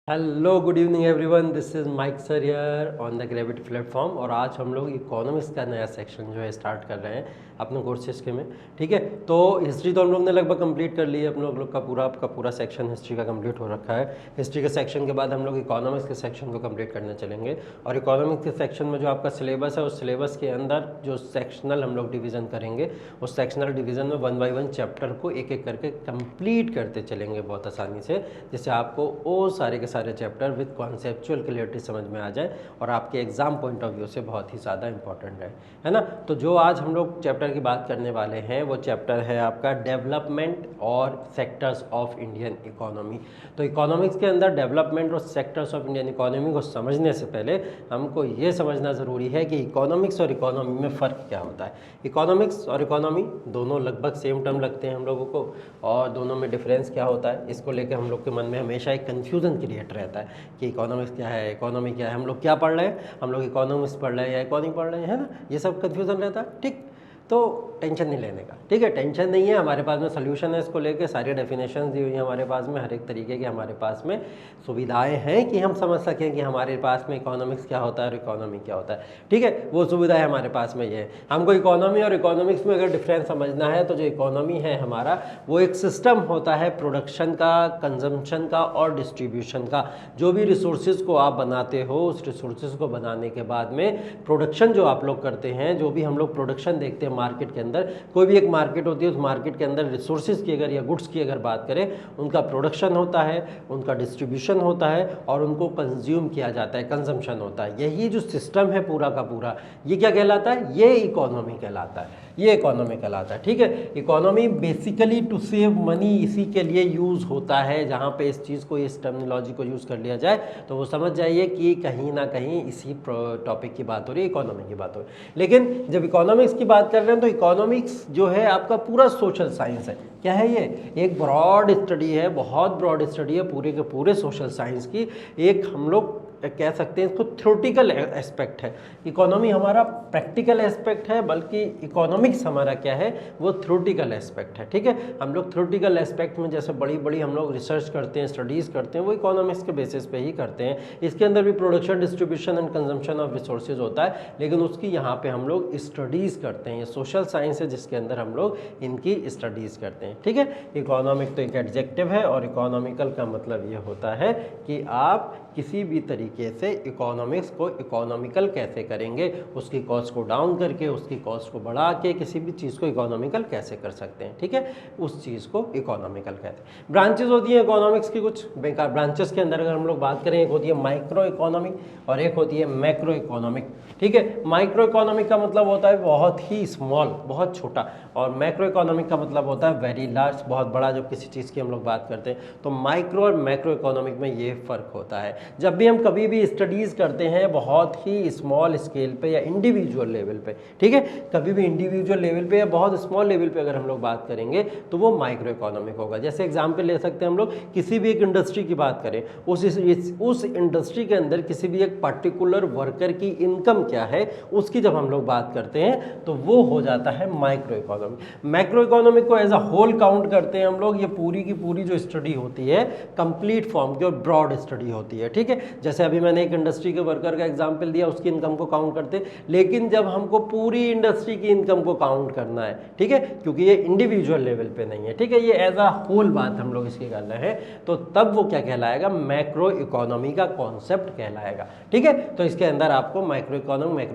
Hello good evening everyone, this is Mike sir here on the Gravity platform. और आज हम लोग economics का नया सेक्शन जो है स्टार्ट कर रहे हैं अपने कोर्सेज के में। ठीक है, तो हिस्ट्री तो हम लोग ने लगभग कंप्लीट कर ली है। अपने लोग का पूरा सेक्शन हिस्ट्री का कंप्लीट हो रखा है। हिस्ट्री के सेक्शन के बाद हम लोग इकोनॉमिक्स के सेक्शन को कंप्लीट करने चलेंगे। और इकोनॉमिक्स के सेक्शन में जो आपका सिलेबस है उस सिलेबस के अंदर जो सेक्शनल हम लोग डिवीज़न करेंगे, उस सेक्शनल डिवीज़न में 1 बाय 1 चैप्टर को एक एक करके कंप्लीट करते चलेंगे बहुत आसानी से, जिससे आपको वो सारे के सारे चैप्टर विद कॉन्सेप्चुअल क्लियरिटी समझ में आ जाए और आपके एग्जाम पॉइंट ऑफ व्यू से बहुत ही ज़्यादा इंपॉर्टेंट है ना। तो जो आज हम लोग चैप्टर की बात करने वाले हैं वो चैप्टर है आपका डेवलपमेंट और सेक्टर्स ऑफ इंडियन इकोनॉमी। तो इकोनॉमिक्स के अंदर डेवलपमेंट और सेक्टर्स ऑफ इंडियन इकोनॉमी को समझने से पहले हमको ये समझना ज़रूरी है कि इकोनॉमिक्स और इकोनॉमी में फ़र्क क्या होता है। इकोनॉमिक्स और इकोनॉमी दोनों लगभग सेम टर्म लगते हैं हम लोगों को, और दोनों में डिफरेंस क्या होता है इसको लेकर हम लोग के मन में हमेशा एक कन्फ्यूज़न क्रिएट रहता है कि इकोनॉमिक्स क्या है, इकोनॉमी क्या है, हम लोग क्या पढ़ रहे हैं, हम लोग इकोनॉमिक्स पढ़ रहे हैं या इकोनॉमी पढ़ रहे हैं, है ना। ये सब कन्फ्यूज़न रहता है। ठीक, तो टेंशन नहीं लेने का, ठीक है, टेंशन नहीं है। हमारे पास में सोल्यूशन है इसको लेके, सारी डेफिनेशंस दी हुई हैं हमारे पास में, हर एक तरीके की हमारे पास में सुविधाएं हैं कि हम समझ सकें कि हमारे पास में इकोनॉमिक्स क्या होता है और इकोनॉमी क्या होता है। ठीक है, वो सुविधाएं हमारे पास में ये है। हमको इकोनॉमी और इकोनॉमिक्स में अगर डिफरेंस समझना है तो जो इकोनॉमी है हमारा वो एक सिस्टम होता है प्रोडक्शन का, कंजम्पशन का और डिस्ट्रीब्यूशन का। जो भी रिसोर्सेज को आप बनाते हो, उस रिसोर्सेज को बनाने के बाद में प्रोडक्शन जो आप लोग करते हैं, जो भी हम लोग प्रोडक्शन देखते हैं मार्केट के अंदर, कोई भी एक मार्केट होती है, उस मार्केट के अंदर रिसोर्सेज की अगर या गुड्स की अगर बात करें, उनका प्रोडक्शन होता है, उनका डिस्ट्रीब्यूशन होता है और उनको कंज्यूम किया जाता है, कंजम्पशन होता है। यही जो सिस्टम है पूरा का पूरा, ये क्या कहलाता है? ये इकोनॉमी कहलाता है, ये इकोनॉमी कहलाता है। ठीक है, economy basically to save money इसी के लिए यूज़ होता है। जहाँ पे इस चीज़ को, इस टर्मिनोलॉजी को यूज़ कर लिया जाए तो वो समझ जाइए कि कहीं ना कहीं इसी टॉपिक की बात हो रही है, इकोनॉमी की बात हो रही है। लेकिन जब इकोनॉमिक्स की बात कर रहे हैं तो इकोनॉमिक्स जो है आपका पूरा सोशल साइंस है। क्या है ये? एक ब्रॉड स्टडी है, बहुत ब्रॉड स्टडी है पूरे के पूरे सोशल साइंस की। एक हम लोग कह सकते हैं इसको थ्योरेटिकल एस्पेक्ट है। इकोनॉमी हमारा प्रैक्टिकल एस्पेक्ट है, बल्कि इकोनॉमिक्स हमारा क्या है, वो थ्योरेटिकल एस्पेक्ट है। ठीक है, हम लोग थ्योरेटिकल एस्पेक्ट में जैसे बड़ी बड़ी हम लोग रिसर्च करते हैं, स्टडीज़ करते हैं, वो इकोनॉमिक्स के बेसिस पे ही करते हैं। इसके अंदर भी production, distribution and consumption of resources होता है, लेकिन उसकी यहाँ पे हम लोग स्टडीज़ करते हैं। ये सोशल साइंस है जिसके अंदर हम लोग इनकी स्टडीज़ करते हैं। ठीक है, इकोनॉमिक तो एक एडजेक्टिव है और इकोनॉमिकल का मतलब ये होता है कि आप किसी भी तरीके से इकोनॉमिक्स को इकोनॉमिकल कैसे करेंगे, उसकी कॉस्ट को डाउन करके, उसकी कॉस्ट को बढ़ा के किसी भी चीज़ को इकोनॉमिकल कैसे कर सकते हैं। ठीक है, उस चीज़ को इकोनॉमिकल कहते हैं। ब्रांचेस होती हैं इकोनॉमिक्स की, कुछ बेकार ब्रांचेस के अंदर अगर हम लोग बात करें, एक होती है माइक्रो इकोनॉमिक और एक होती है मैक्रो इकोनॉमिक। ठीक है, माइक्रो इकोनॉमिक का मतलब होता है बहुत ही स्मॉल, बहुत छोटा, और मैक्रो इकोनॉमिक का मतलब होता है वेरी लार्ज, बहुत बड़ा। जब किसी चीज़ की हम लोग बात करते हैं तो माइक्रो और मैक्रो इकोनॉमिक में ये फ़र्क होता है। जब भी हम कभी भी स्टडीज़ करते हैं बहुत ही स्मॉल स्केल पे या इंडिविजुअल लेवल पे, ठीक है, कभी भी इंडिविजुअल लेवल पे या बहुत स्मॉल लेवल पे अगर हम लोग बात करेंगे तो वो माइक्रो इकोनॉमिक होगा। जैसे एग्जांपल ले सकते हैं हम लोग, किसी भी एक इंडस्ट्री की बात करें, उस इंडस्ट्री के अंदर किसी भी एक पर्टिकुलर वर्कर की इनकम क्या है, उसकी जब हम लोग बात करते हैं तो वो हो जाता है माइक्रो इकोनॉमिक। मैक्रो इकोनॉमिक को एज अ होल काउंट करते हैं हम लोग। ये पूरी की पूरी जो स्टडी होती है कंप्लीट फॉर्म की और ब्रॉड स्टडी होती है। ठीक है, जैसे अभी मैंने एक इंडस्ट्री के वर्कर का एग्जांपल दिया, उसकी इनकम को काउंट करते हैं, लेकिन जब हमको पूरी इंडस्ट्री की इनकम को काउंट करना है, ठीक है, क्योंकि ये इंडिविजुअल लेवल पे नहीं है, ठीक है, ये एज अ होल बात हम लोग इसकी कर रहे हैं, तो तब वो क्या कहलाएगा? मैक्रो इकोनॉमी का कॉन्सेप्ट कहलाएगा। ठीक है, तो इसके अंदर आपको माइक्रो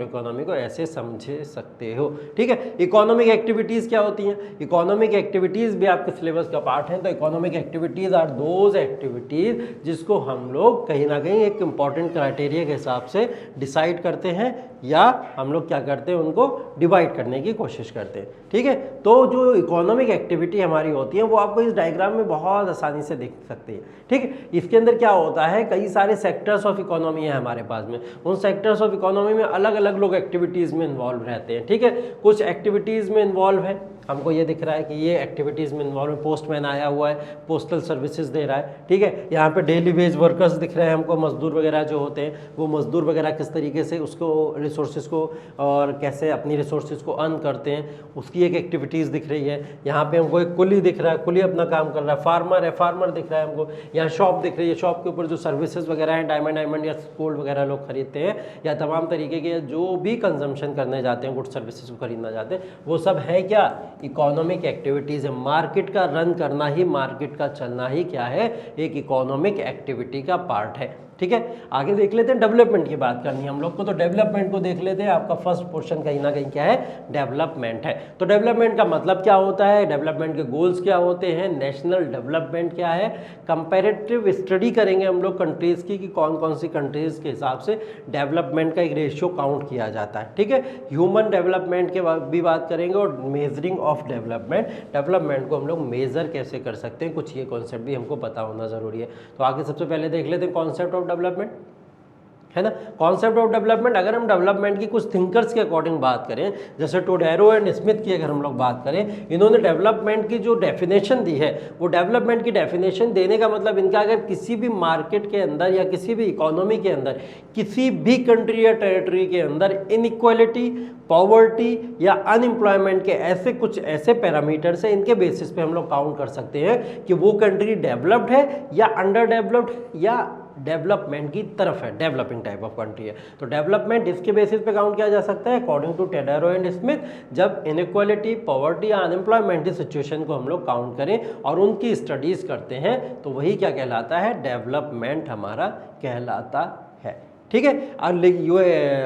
इकोनॉमी को ऐसे समझ सकते हो। ठीक है, इकोनॉमिक एक्टिविटीज़ क्या होती हैं? इकोनॉमिक एक्टिविटीज़ भी आपके सिलेबस का पार्ट है। तो economic activities are those activities जिसको हम लोग कहीं ना कहीं एक इंपॉर्टेंट क्राइटेरिया के हिसाब से डिसाइड करते हैं, या हम लोग क्या करते हैं, उनको डिवाइड करने की कोशिश करते हैं। ठीक है, तो जो इकोनॉमिक एक्टिविटी हमारी होती है वो आपको इस डायग्राम में बहुत आसानी से देख सकती है। ठीक है, इसके अंदर क्या होता है, कई सारे सेक्टर्स ऑफ इकोनॉमी है हमारे पास में। उन सेक्टर्स ऑफ इकोनॉमी में अलग अलग लोग एक्टिविटीज़ में इन्वॉल्व रहते हैं। ठीक है, कुछ एक्टिविटीज़ में इन्वॉल्व है हमको ये दिख रहा है कि ये एक्टिविटीज़ में इन्वॉल्व, पोस्टमैन आया हुआ है, पोस्टल सर्विसेज दे रहा है, ठीक है। यहाँ पे डेली वेज वर्कर्स दिख रहे हैं हमको, मजदूर वगैरह जो होते हैं, वो मजदूर वगैरह किस तरीके से उसको रिसोर्सेज को और कैसे अपनी रिसोर्सेज को अर्न करते हैं, उसकी एक एक्टिविटीज़ दिख रही है। यहाँ पे हमको एक कुली दिख रहा है, कुली अपना काम कर रहा है। फार्मर है, फार्मर दिख रहा है हमको। यहाँ शॉप दिख रही है, शॉप के ऊपर जो सर्विसेज वगैरह हैं, डायमंड या गोल्ड वगैरह लोग खरीदते हैं, या तमाम तरीके के जो भी कंजम्पशन करने जाते हैं, गुड सर्विसेज को खरीदना चाहते हैं, वो सब है क्या, इकोनॉमिक एक्टिविटीज़ है। मार्केट का रन करना ही, मार्केट का चलना ही क्या है, एक इकोनॉमिक एक्टिविटी का पार्ट है, ठीक है। आगे देख लेते हैं, डेवलपमेंट की बात करनी है हम लोग को, तो डेवलपमेंट को देख लेते हैं। आपका फर्स्ट पोर्शन कहीं ना कहीं क्या है, डेवलपमेंट है। तो डेवलपमेंट का मतलब क्या होता है, डेवलपमेंट के गोल्स क्या होते हैं, नेशनल डेवलपमेंट क्या है, कंपैरेटिव स्टडी करेंगे हम लोग कंट्रीज़ की कि कौन कौन सी कंट्रीज़ के हिसाब से डेवलपमेंट का एक रेशियो काउंट किया जाता है, ठीक है। ह्यूमन डेवलपमेंट के भी बात करेंगे, और मेजरिंग ऑफ डेवलपमेंट, डेवलपमेंट को हम लोग मेज़र कैसे कर सकते हैं, कुछ ये कॉन्सेप्ट भी हमको पता होना ज़रूरी है। तो आगे सबसे पहले देख लेते हैं कॉन्सेप्ट ऑफ डेवलपमेंट, है ना। कॉन्सेप्ट ऑफ डेवलपमेंट, अगर हम डेवलपमेंट की कुछ थिंकर्स के अकॉर्डिंग बात करें, जैसे टोडेरो एंड स्मिथ की अगर हम लोग बात करें, इन्होंने डेवलपमेंट की जो डेफिनेशन दी है, वो डेवलपमेंट की डेफिनेशन देने का मतलब इनका, अगर किसी भी मार्केट के अंदर या किसी भी इकोनॉमी के अंदर, किसी भी कंट्री या टेरिटरी के अंदर इनइक्वालिटी, पॉवर्टी या अनएम्प्लॉयमेंट के ऐसे कुछ ऐसे पैरामीटर्स हैं, इनके बेसिस पे हम लोग काउंट कर सकते हैं कि वो कंट्री डेवलप्ड है या अंडर डेवलप्ड या डेवलपमेंट की तरफ है, डेवलपिंग टाइप ऑफ कंट्री है। तो डेवलपमेंट इसके बेसिस पे काउंट किया जा सकता है अकॉर्डिंग टू टोडेरो एंड स्मिथ, जब इनइक्वालिटी, पॉवर्टी या अनएम्प्लॉयमेंट की सिचुएशन को हम लोग काउंट करें और उनकी स्टडीज करते हैं, तो वही क्या कहलाता है, डेवलपमेंट हमारा कहलाता है, ठीक है।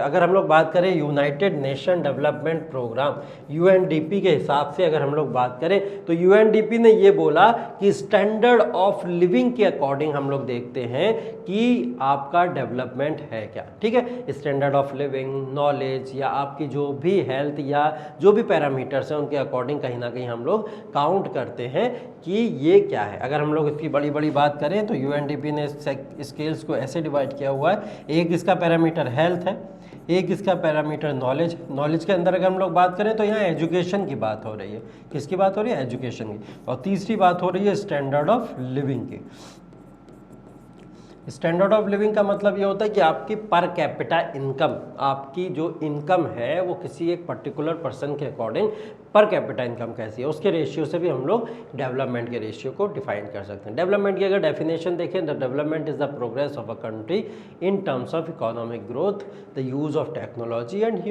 अगर हम लोग बात करें United Nation Development Programme UNDP के हिसाब से अगर हम लोग बात करें, तो यूएनडीपी ने ये बोला कि स्टैंडर्ड ऑफ लिविंग के अकॉर्डिंग हम लोग देखते हैं कि आपका डेवलपमेंट है क्या, ठीक है। स्टैंडर्ड ऑफ लिविंग, नॉलेज या आपकी जो भी हेल्थ या जो भी पैरामीटर्स हैं, उनके अकॉर्डिंग कहीं ना कहीं हम लोग काउंट करते हैं कि ये क्या है। अगर हम लोग इसकी बड़ी बड़ी बात करें, तो यूएनडीपी ने स्केल्स को ऐसे डिवाइड किया हुआ है, एक इसका पैरामीटर हेल्थ है, एक इसका पैरामीटर नॉलेज। नॉलेज के अंदर अगर हम लोग बात करें, तो यहाँ एजुकेशन की बात हो रही है, किसकी बात हो रही है, एजुकेशन की। और तीसरी बात हो रही है स्टैंडर्ड ऑफ लिविंग की। स्टैंडर्ड ऑफ लिविंग का मतलब ये होता है कि आपकी पर कैपिटा इनकम, आपकी जो इनकम है वो किसी एक पर्टिकुलर पर्सन के अकॉर्डिंग पर कैपिटा इनकम कैसी है, उसके रेशियो से भी हम लोग डेवलपमेंट के रेशियो को डिफाइन कर सकते हैं। डेवलपमेंट की अगर डेफिनेशन देखें, the development is the progress of a country in terms of economic growth, the use of technology and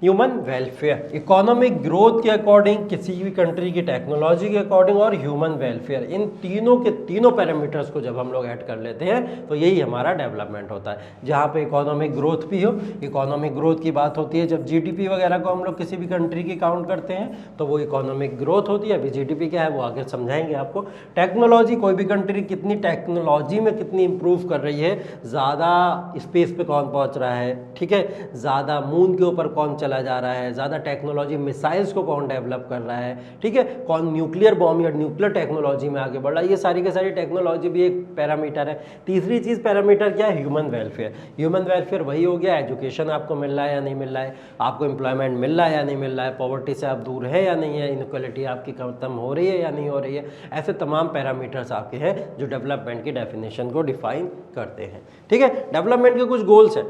human welfare. Economic growth के अकॉर्डिंग, किसी भी कंट्री की टेक्नोलॉजी के अकॉर्डिंग और ह्यूमन वेलफेयर, इन तीनों के तीनों पैरामीटर्स को जब हम लोग ऐड कर लेते हैं, तो यही हमारा डेवलपमेंट होता है। जहाँ पे इकोनॉमिक ग्रोथ भी हो, इकोनॉमिक ग्रोथ की बात होती है जब जीडीपी वगैरह को हम लोग किसी भी कंट्री की काउंट करते हैं, तो वो इकोनॉमिक ग्रोथ होती है। अभी जीडीपी क्या है वो आगे समझाएंगे आपको। टेक्नोलॉजी, कोई भी कंट्री कितनी टेक्नोलॉजी में कितनी इंप्रूव कर रही है, ज़्यादा स्पेस पे कौन पहुँच रहा है, ठीक है, ज़्यादा मून के ऊपर कौन चला जा रहा है, ज़्यादा टेक्नोलॉजी मिसाइल्स को कौन डेवलप कर रहा है, ठीक है, कौन न्यूक्लियर बॉम्ब या न्यूक्लियर टेक्नोलॉजी में आगे बढ़ रहा है, ये सारी की सारी टेक्नोलॉजी भी एक पैरामीटर है। तीसरी चीज़ पैरामीटर क्या है, ह्यूमन वेलफेयर। ह्यूमन वेलफेयर वही हो गया, एजुकेशन आपको मिल रहा है या नहीं मिल रहा है, आपको एम्प्लॉयमेंट मिल रहा है या नहीं मिल रहा है, पॉवर्टी से आप दूर है या नहीं है, इनइक्वालिटी आपकी खत्म हो रही है या नहीं हो रही है। ऐसे तमाम पैरामीटर्स आपके हैं जो डेवलपमेंट की डेफिनेशन को डिफाइन करते हैं, ठीक है। डेवलपमेंट के कुछ गोल्स हैं।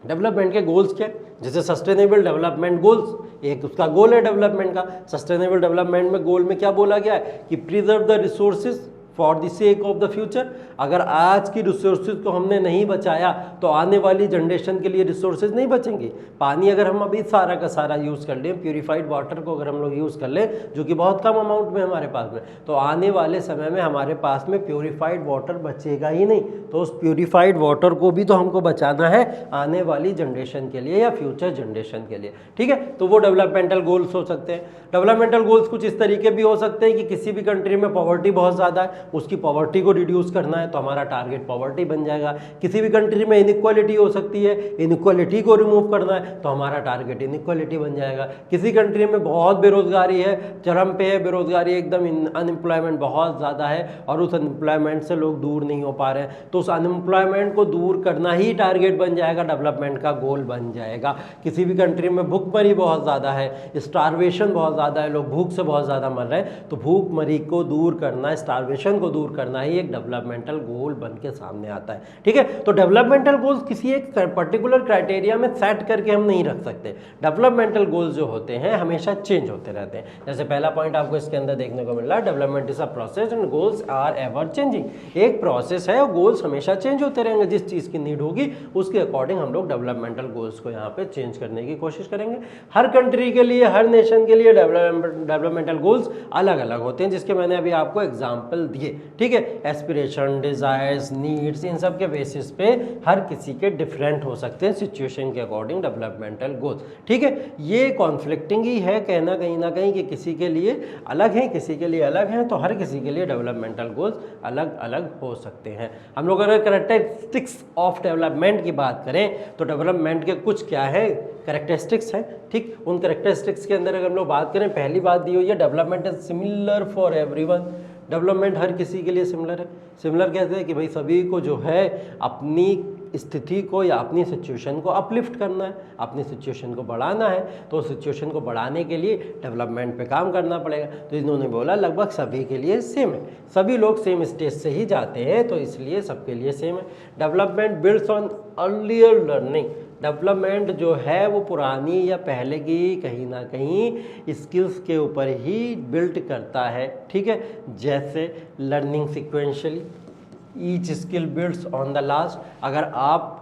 डेवलपमेंट के गोल्स क्या, जैसे सस्टेनेबल डेवलपमेंट गोल्स, एक उसका गोल है डेवलपमेंट का। सस्टेनेबल डेवलपमेंट में गोल में क्या बोला गया है कि preserve the resources for the sake of the future. अगर आज की रिसोर्सेज को हमने नहीं बचाया, तो आने वाली जनरेशन के लिए रिसोर्सेज नहीं बचेंगे। पानी अगर हम अभी सारा का सारा यूज़ कर लें, प्यूरिफाइड वाटर को अगर हम लोग यूज़ कर लें, जो कि बहुत कम अमाउंट में हमारे पास में, तो आने वाले समय में हमारे पास में प्यूरिफाइड वाटर बचेगा ही नहीं। तो उस प्यूरिफाइड वाटर को भी तो हमको बचाना है आने वाली जनरेशन के लिए या फ्यूचर जनरेशन के लिए, ठीक है। तो वो डेवलपमेंटल गोल्स हो सकते हैं। डेवलपमेंटल गोल्स कुछ इस तरीके भी हो सकते हैं कि किसी भी कंट्री में पॉवर्टी बहुत ज़्यादा है, उसकी पॉवर्टी को रिड्यूस करना है तो हमारा टारगेट पॉवर्टी बन जाएगा। किसी भी कंट्री में इनइक्वालिटी हो सकती है, इनइक्वालिटी को रिमूव करना है तो हमारा टारगेट इनइक्वालिटी बन जाएगा। किसी कंट्री में बहुत बेरोजगारी है, चरम पे है बेरोजगारी, एकदम अनएम्प्लॉयमेंट बहुत ज़्यादा है और उस अनएम्प्लॉयमेंट से लोग दूर नहीं हो पा रहे हैं, तो उस अनएम्प्लॉयमेंट को दूर करना ही टारगेट बन जाएगा, डेवलपमेंट का गोल बन जाएगा। किसी भी कंट्री में भूखमरी बहुत ज़्यादा है, स्टारवेशन बहुत ज़्यादा है, लोग भूख से बहुत ज़्यादा मर रहे हैं, तो भूखमरी को दूर करना, स्टारवेशन को दूर करना ही एक डेवलपमेंटल गोल बन के सामने आता है। ठीक है, तो डेवलपमेंटल गोल्स किसी एक पर्टिकुलर क्राइटेरिया में सेट करके हम नहीं रख सकते। डेवलपमेंटल गोल्स जो होते हैं हमेशा चेंज होते रहते हैं। जैसे पहला पॉइंट आपको इसके अंदर देखने को मिल रहा है, development is a process and goals are ever changing. एक प्रोसेस है और गोल्स हमेशा चेंज होते रहेंगे, जिस चीज़ की नीड होगी उसके अकॉर्डिंग हम लोग डेवलपमेंटल गोल्स को यहाँ पे चेंज करने की कोशिश करेंगे। हर कंट्री के लिए, हर नेशन के लिए डेवलपमेंटल गोल्स अलग अलग होते हैं, जिसके मैंने अभी आपको एग्जाम्पल दिए। ठीक है, एस्पिरेशन, डिजायर्स, नीड्स, इन सब के बेसिस पे हर किसी के डिफरेंट हो सकते हैं सिचुएशन के अकॉर्डिंग डेवलपमेंटल गोल्स। ठीक है, ये कॉन्फ्लिक्टिंग ही है कहना कहीं ना कहीं कि किसी के लिए अलग है, किसी के लिए अलग है, तो हर किसी के लिए डेवलपमेंटल गोल्स अलग अलग हो सकते हैं। हम लोग अगर कैरेक्टरिस्टिक्स ऑफ डेवलपमेंट की बात करें तो डेवलपमेंट के कुछ क्या है, कैरेक्टरिस्टिक्स हैं। ठीक, उन कैरेक्टरिस्टिक्स के अंदर अगर हम लोग बात करें, पहली बात दी हुई है development is similar for everyone. Development हर किसी के लिए सिमिलर है। सिमिलर कहते हैं कि भाई सभी को जो है अपनी स्थिति को या अपनी सिचुएशन को अपलिफ्ट करना है, अपनी सिचुएशन को बढ़ाना है, तो सिचुएशन को बढ़ाने के लिए डेवलपमेंट पे काम करना पड़ेगा। तो इन्होंने बोला लगभग सभी के लिए सेम है, सभी लोग सेम स्टेज से ही जाते हैं, तो इसलिए सबके लिए सेम है। Development builds on earlier learning. Development जो है वो पुरानी या पहले की कहीं ना कहीं स्किल्स के ऊपर ही बिल्ड करता है। ठीक है, जैसे learning sequentially, each skill builds on the last. अगर आप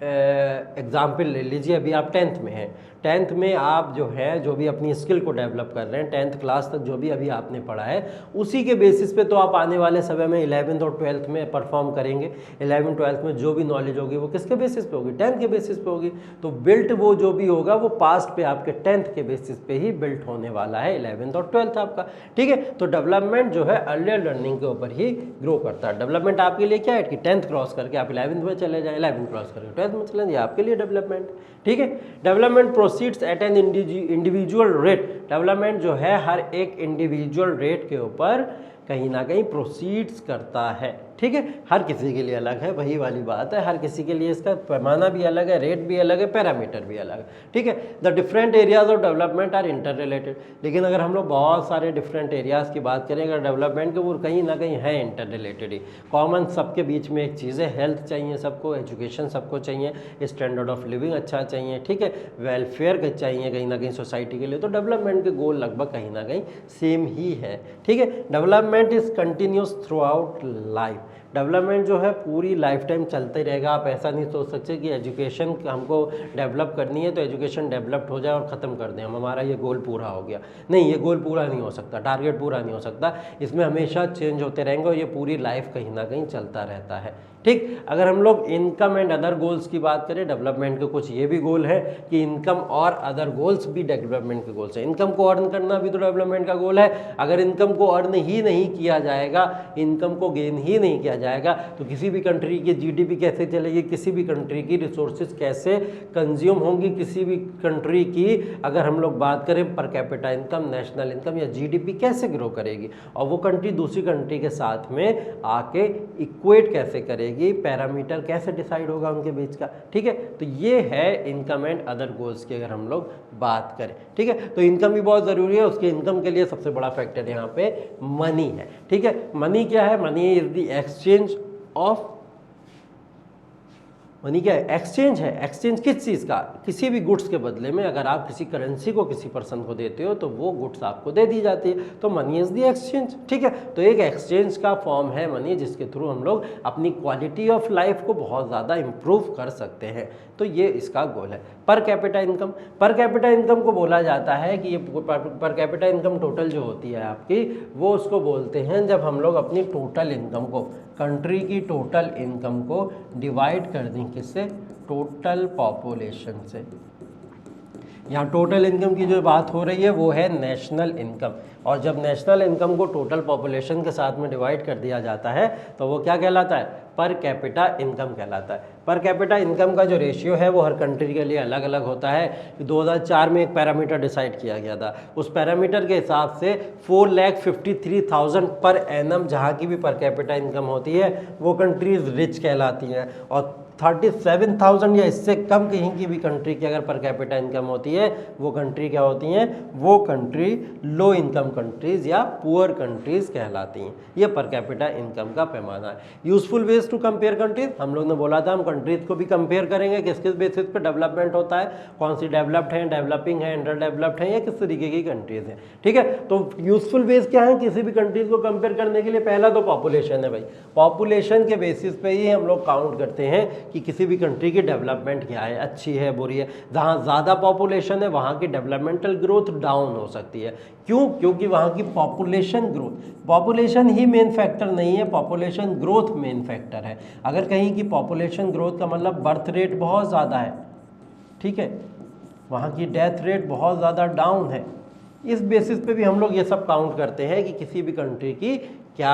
एग्जाम्पल ले लीजिए, अभी आप 10th में हैं, 10th में आप जो है जो भी अपनी स्किल को डेवलप कर रहे हैं, 10th क्लास तक जो भी अभी आपने पढ़ा है उसी के बेसिस पे तो आप आने वाले समय में 11th और 12th में परफॉर्म करेंगे। 11th 12th में जो भी नॉलेज होगी वो किसके बेसिस पे होगी, 10th के बेसिस पे होगी। तो बिल्ट वो जो भी होगा वो पास्ट पे आपके 10th के बेसिस पे ही बिल्ट होने वाला है 11th और 12th आपका। ठीक है, तो डेवलपमेंट जो है अर्लियर लर्निंग के ऊपर ही ग्रो करता है। डेवलपमेंट आपके लिए क्या है कि 10th क्रॉस करके आप 11th में चले जाएं, 11th क्रॉस करके 12th में चले जाए, आपके लिए डेवलपमेंट। ठीक है, development proceeds at an individual rate. Development जो है हर एक इंडिविजुअल रेट के ऊपर कहीं ना कहीं प्रोसीड्स करता है। ठीक है, हर किसी के लिए अलग है, वही वाली बात है, हर किसी के लिए इसका पैमाना भी अलग है, रेट भी अलग है, पैरामीटर भी अलग है। ठीक है, the different areas of development are inter related. लेकिन अगर हम लोग बहुत सारे डिफरेंट एरियाज की बात करें अगर डेवलपमेंट के, वो कहीं ना कहीं है इंटर रिलेटेड ही। कॉमन सबके बीच में एक चीज़ है, हेल्थ चाहिए सबको, एजुकेशन सबको चाहिए, स्टैंडर्ड ऑफ लिविंग अच्छा चाहिए। ठीक है, वेलफेयर चाहिए कहीं ना कहीं सोसाइटी के लिए, तो डेवलपमेंट के गोल लगभग कहीं ना कहीं सेम ही है। ठीक है, development is continuous through out life. Development जो है पूरी लाइफ टाइम चलते रहेगा। आप ऐसा नहीं सोच सकते कि एजुकेशन हमको डेवलप करनी है तो एजुकेशन डेवलप्ड हो जाए और ख़त्म कर दें, हमारा ये गोल पूरा हो गया। नहीं, ये गोल पूरा नहीं हो सकता, टारगेट पूरा नहीं हो सकता, इसमें हमेशा चेंज होते रहेंगे और ये पूरी लाइफ कहीं ना कहीं चलता रहता है। ठीक, अगर हम लोग इनकम एंड अदर गोल्स की बात करें, डेवलपमेंट के कुछ ये भी गोल है कि इनकम और अदर गोल्स भी डेवलपमेंट के गोल्स हैं। इनकम को अर्न करना भी तो डेवलपमेंट का गोल है। अगर इनकम को अर्न ही नहीं किया जाएगा, इनकम को गेन ही नहीं किया जाएगा, तो किसी भी कंट्री की जीडीपी कैसे चलेगी, किसी भी कंट्री की रिसोर्सेज कैसे कंज्यूम होंगी, किसी भी कंट्री की अगर हम लोग बात करें पर कैपिटा इनकम, नेशनल इनकम या जीडीपी कैसे ग्रो करेगी, और वो कंट्री दूसरी कंट्री के साथ में आके इक्वेट कैसे करेगी, पैरामीटर कैसे डिसाइड होगा उनके बीच का। ठीक है, तो ये है इनकम एंड अदर गोल्स की अगर हम लोग बात करें। ठीक है, तो इनकम भी बहुत ज़रूरी है। उसके इनकम के लिए सबसे बड़ा फैक्टर यहाँ पे मनी है। ठीक है, मनी क्या है, money is the exchange of, money क्या है, एक्सचेंज है। एक्सचेंज किस चीज़ का, किसी भी गुड्स के बदले में अगर आप किसी करेंसी को किसी पर्सन को देते हो तो वो गुड्स आपको दे दी जाती है, तो मनी इज़ द एक्सचेंज। ठीक है, तो एक एक्सचेंज का फॉर्म है मनी, जिसके थ्रू हम लोग अपनी क्वालिटी ऑफ लाइफ को बहुत ज़्यादा इम्प्रूव कर सकते हैं। तो ये इसका गोल है। पर कैपिटा इनकम, पर कैपिटा इनकम को बोला जाता है कि ये पर कैपिटा इनकम टोटल जो होती है आपकी, वो उसको बोलते हैं जब हम लोग अपनी टोटल इनकम को, कंट्री की टोटल इनकम को डिवाइड कर दें किससे, टोटल पॉपुलेशन से। यहाँ टोटल इनकम की जो बात हो रही है वो है नेशनल इनकम, और जब नेशनल इनकम को टोटल पॉपुलेशन के साथ में डिवाइड कर दिया जाता है तो वो क्या कहलाता है, पर कैपिटा इनकम कहलाता है। पर कैपिटा इनकम का जो रेशियो है वो हर कंट्री के लिए अलग अलग होता है। 2004 में एक पैरामीटर डिसाइड किया गया था, उस पैरामीटर के हिसाब से 4,53,000 पर एनम जहाँ की भी पर कैपिटा इनकम होती है वो कंट्रीज रिच कहलाती हैं, और 37,000 या इससे कम कहीं की भी कंट्री की अगर पर कैपिटा इनकम होती है वो कंट्री क्या होती हैं, वो कंट्री लो इनकम कंट्रीज या पुअर कंट्रीज कहलाती हैं। ये पर कैपिटा इनकम का पैमाना है। Useful ways to compare countries, हम लोग ने बोला था हम कंट्रीज को भी कंपेयर करेंगे किस किस बेसिस पे डेवलपमेंट होता है, कौन सी डेवलप्ड है, डेवलपिंग है, अंडर डेवलप्ड है, या किस तरीके की कंट्रीज हैं। ठीक है, तो यूजफुल वेज क्या है किसी भी कंट्रीज को कंपेयर करने के लिए, पहला तो पॉपुलेशन है भाई, पॉपुलेशन के बेसिस पे ही हम लोग काउंट करते हैं कि किसी भी कंट्री की डेवलपमेंट क्या है, अच्छी है, बुरी है। जहाँ ज़्यादा पॉपुलेशन है वहाँ की डेवलपमेंटल ग्रोथ डाउन हो सकती है। क्यों? क्योंकि वहाँ की पॉपुलेशन ग्रोथ, पॉपुलेशन ही मेन फैक्टर नहीं है, पॉपुलेशन ग्रोथ मेन फैक्टर है। अगर कहीं की पॉपुलेशन ग्रोथ का मतलब बर्थ रेट बहुत ज़्यादा है, ठीक है, वहाँ की डेथ रेट बहुत ज़्यादा डाउन है, इस बेसिस पे भी हम लोग ये सब काउंट करते हैं कि किसी भी कंट्री की क्या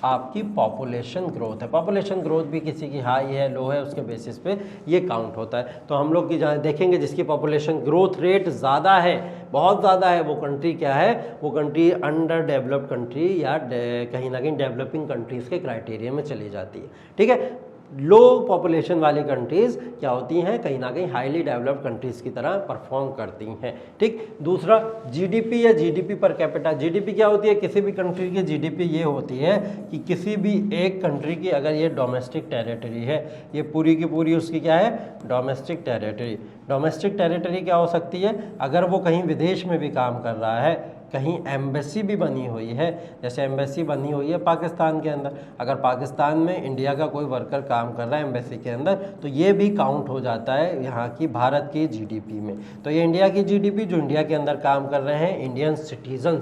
आपकी पॉपुलेशन ग्रोथ है। पॉपुलेशन ग्रोथ भी किसी की हाई है, लो है, उसके बेसिस पे ये काउंट होता है। तो हम लोग की जहाँ देखेंगे जिसकी पॉपुलेशन ग्रोथ रेट ज़्यादा है, बहुत ज़्यादा है, वो कंट्री क्या है, वो कंट्री अंडर डेवलप्ड कंट्री या कहीं ना कहीं डेवलपिंग कंट्रीज़ के क्राइटेरिया में चली जाती है। ठीक है, लो पॉपुलेशन वाली कंट्रीज़ क्या होती हैं, कहीं ना कहीं हाईली डेवलप्ड कंट्रीज़ की तरह परफॉर्म करती हैं। ठीक, दूसरा जीडीपी या जीडीपी पर कैपिटा। जीडीपी क्या होती है, किसी भी कंट्री की जीडीपी ये होती है कि किसी भी एक कंट्री की अगर ये डोमेस्टिक टेरिटरी है, ये पूरी की पूरी उसकी क्या है, डोमेस्टिक टेरिटरी। डोमेस्टिक टेरिटरी क्या हो सकती है, अगर वो कहीं विदेश में भी काम कर रहा है, कहीं एम्बेसी भी बनी हुई है, जैसे एम्बेसी बनी हुई है पाकिस्तान के अंदर, अगर पाकिस्तान में इंडिया का कोई वर्कर काम कर रहा है एम्बेसी के अंदर, तो ये भी काउंट हो जाता है यहाँ की भारत की जीडीपी में। तो ये इंडिया की जीडीपी जो इंडिया के अंदर काम कर रहे हैं इंडियन सिटीजन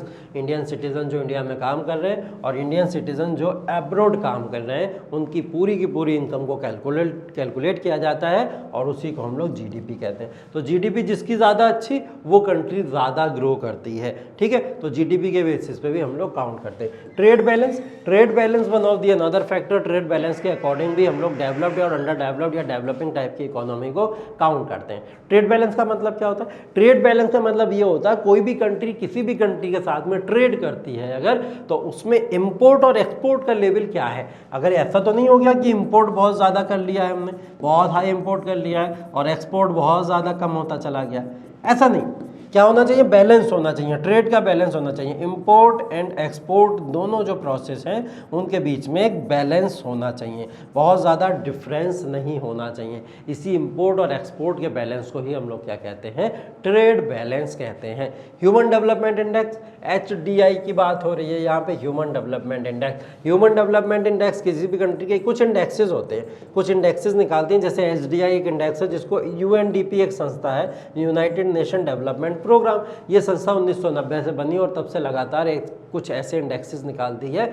जो इंडिया में काम कर रहे हैं, और इंडियन सिटीजन जो एब्रोड काम कर रहे हैं, उनकी पूरी की पूरी इनकम को कैलकुलेट किया जाता है और उसी को हम लोग जीडीपी कहते हैं। तो जीडीपी जिसकी ज़्यादा अच्छी वो कंट्री ज़्यादा ग्रो करती है। ठीक है, तो जीडीपी के बेसिस पे भी हम लोग काउंट करते हैं। Trade balance one of the another factor. Trade balance के अकॉर्डिंग भी हम लोग डेवलप्ड और अंडर डेवलप्ड या डेवलपिंग टाइप की इकोनॉमी को काउंट करते हैं। ट्रेड बैलेंस का मतलब क्या होता है, ट्रेड बैलेंस का मतलब ये होता है कोई भी कंट्री किसी भी कंट्री के साथ में ट्रेड करती है अगर, तो उसमें इंपोर्ट और एक्सपोर्ट का लेवल क्या है। अगर ऐसा तो नहीं हो गया कि इंपोर्ट बहुत ज़्यादा कर लिया है हमने, बहुत हाई इंपोर्ट कर लिया है और एक्सपोर्ट बहुत ज़्यादा कम होता चला गया, ऐसा नहीं। क्या होना चाहिए, बैलेंस होना चाहिए, ट्रेड का बैलेंस होना चाहिए। इंपोर्ट एंड एक्सपोर्ट दोनों जो प्रोसेस हैं उनके बीच में एक बैलेंस होना चाहिए, बहुत ज़्यादा डिफरेंस नहीं होना चाहिए। इसी इंपोर्ट और एक्सपोर्ट के बैलेंस को ही हम लोग क्या कहते हैं, ट्रेड बैलेंस कहते हैं। ह्यूमन डेवलपमेंट इंडेक्स HDI की बात हो रही है यहाँ पे, human development index. Human development index किसी भी कंट्री के कुछ इंडेक्सेस होते हैं, कुछ इंडेक्सेस निकालते हैं, जैसे HDI एक इंडेक्स है जिसको UNDP एक संस्था है, यूनाइटेड नेशन डेवलपमेंट प्रोग्राम, ये संस्था 1990 से बनी और तब से लगातार कुछ ऐसे इंडेक्सेस निकालती है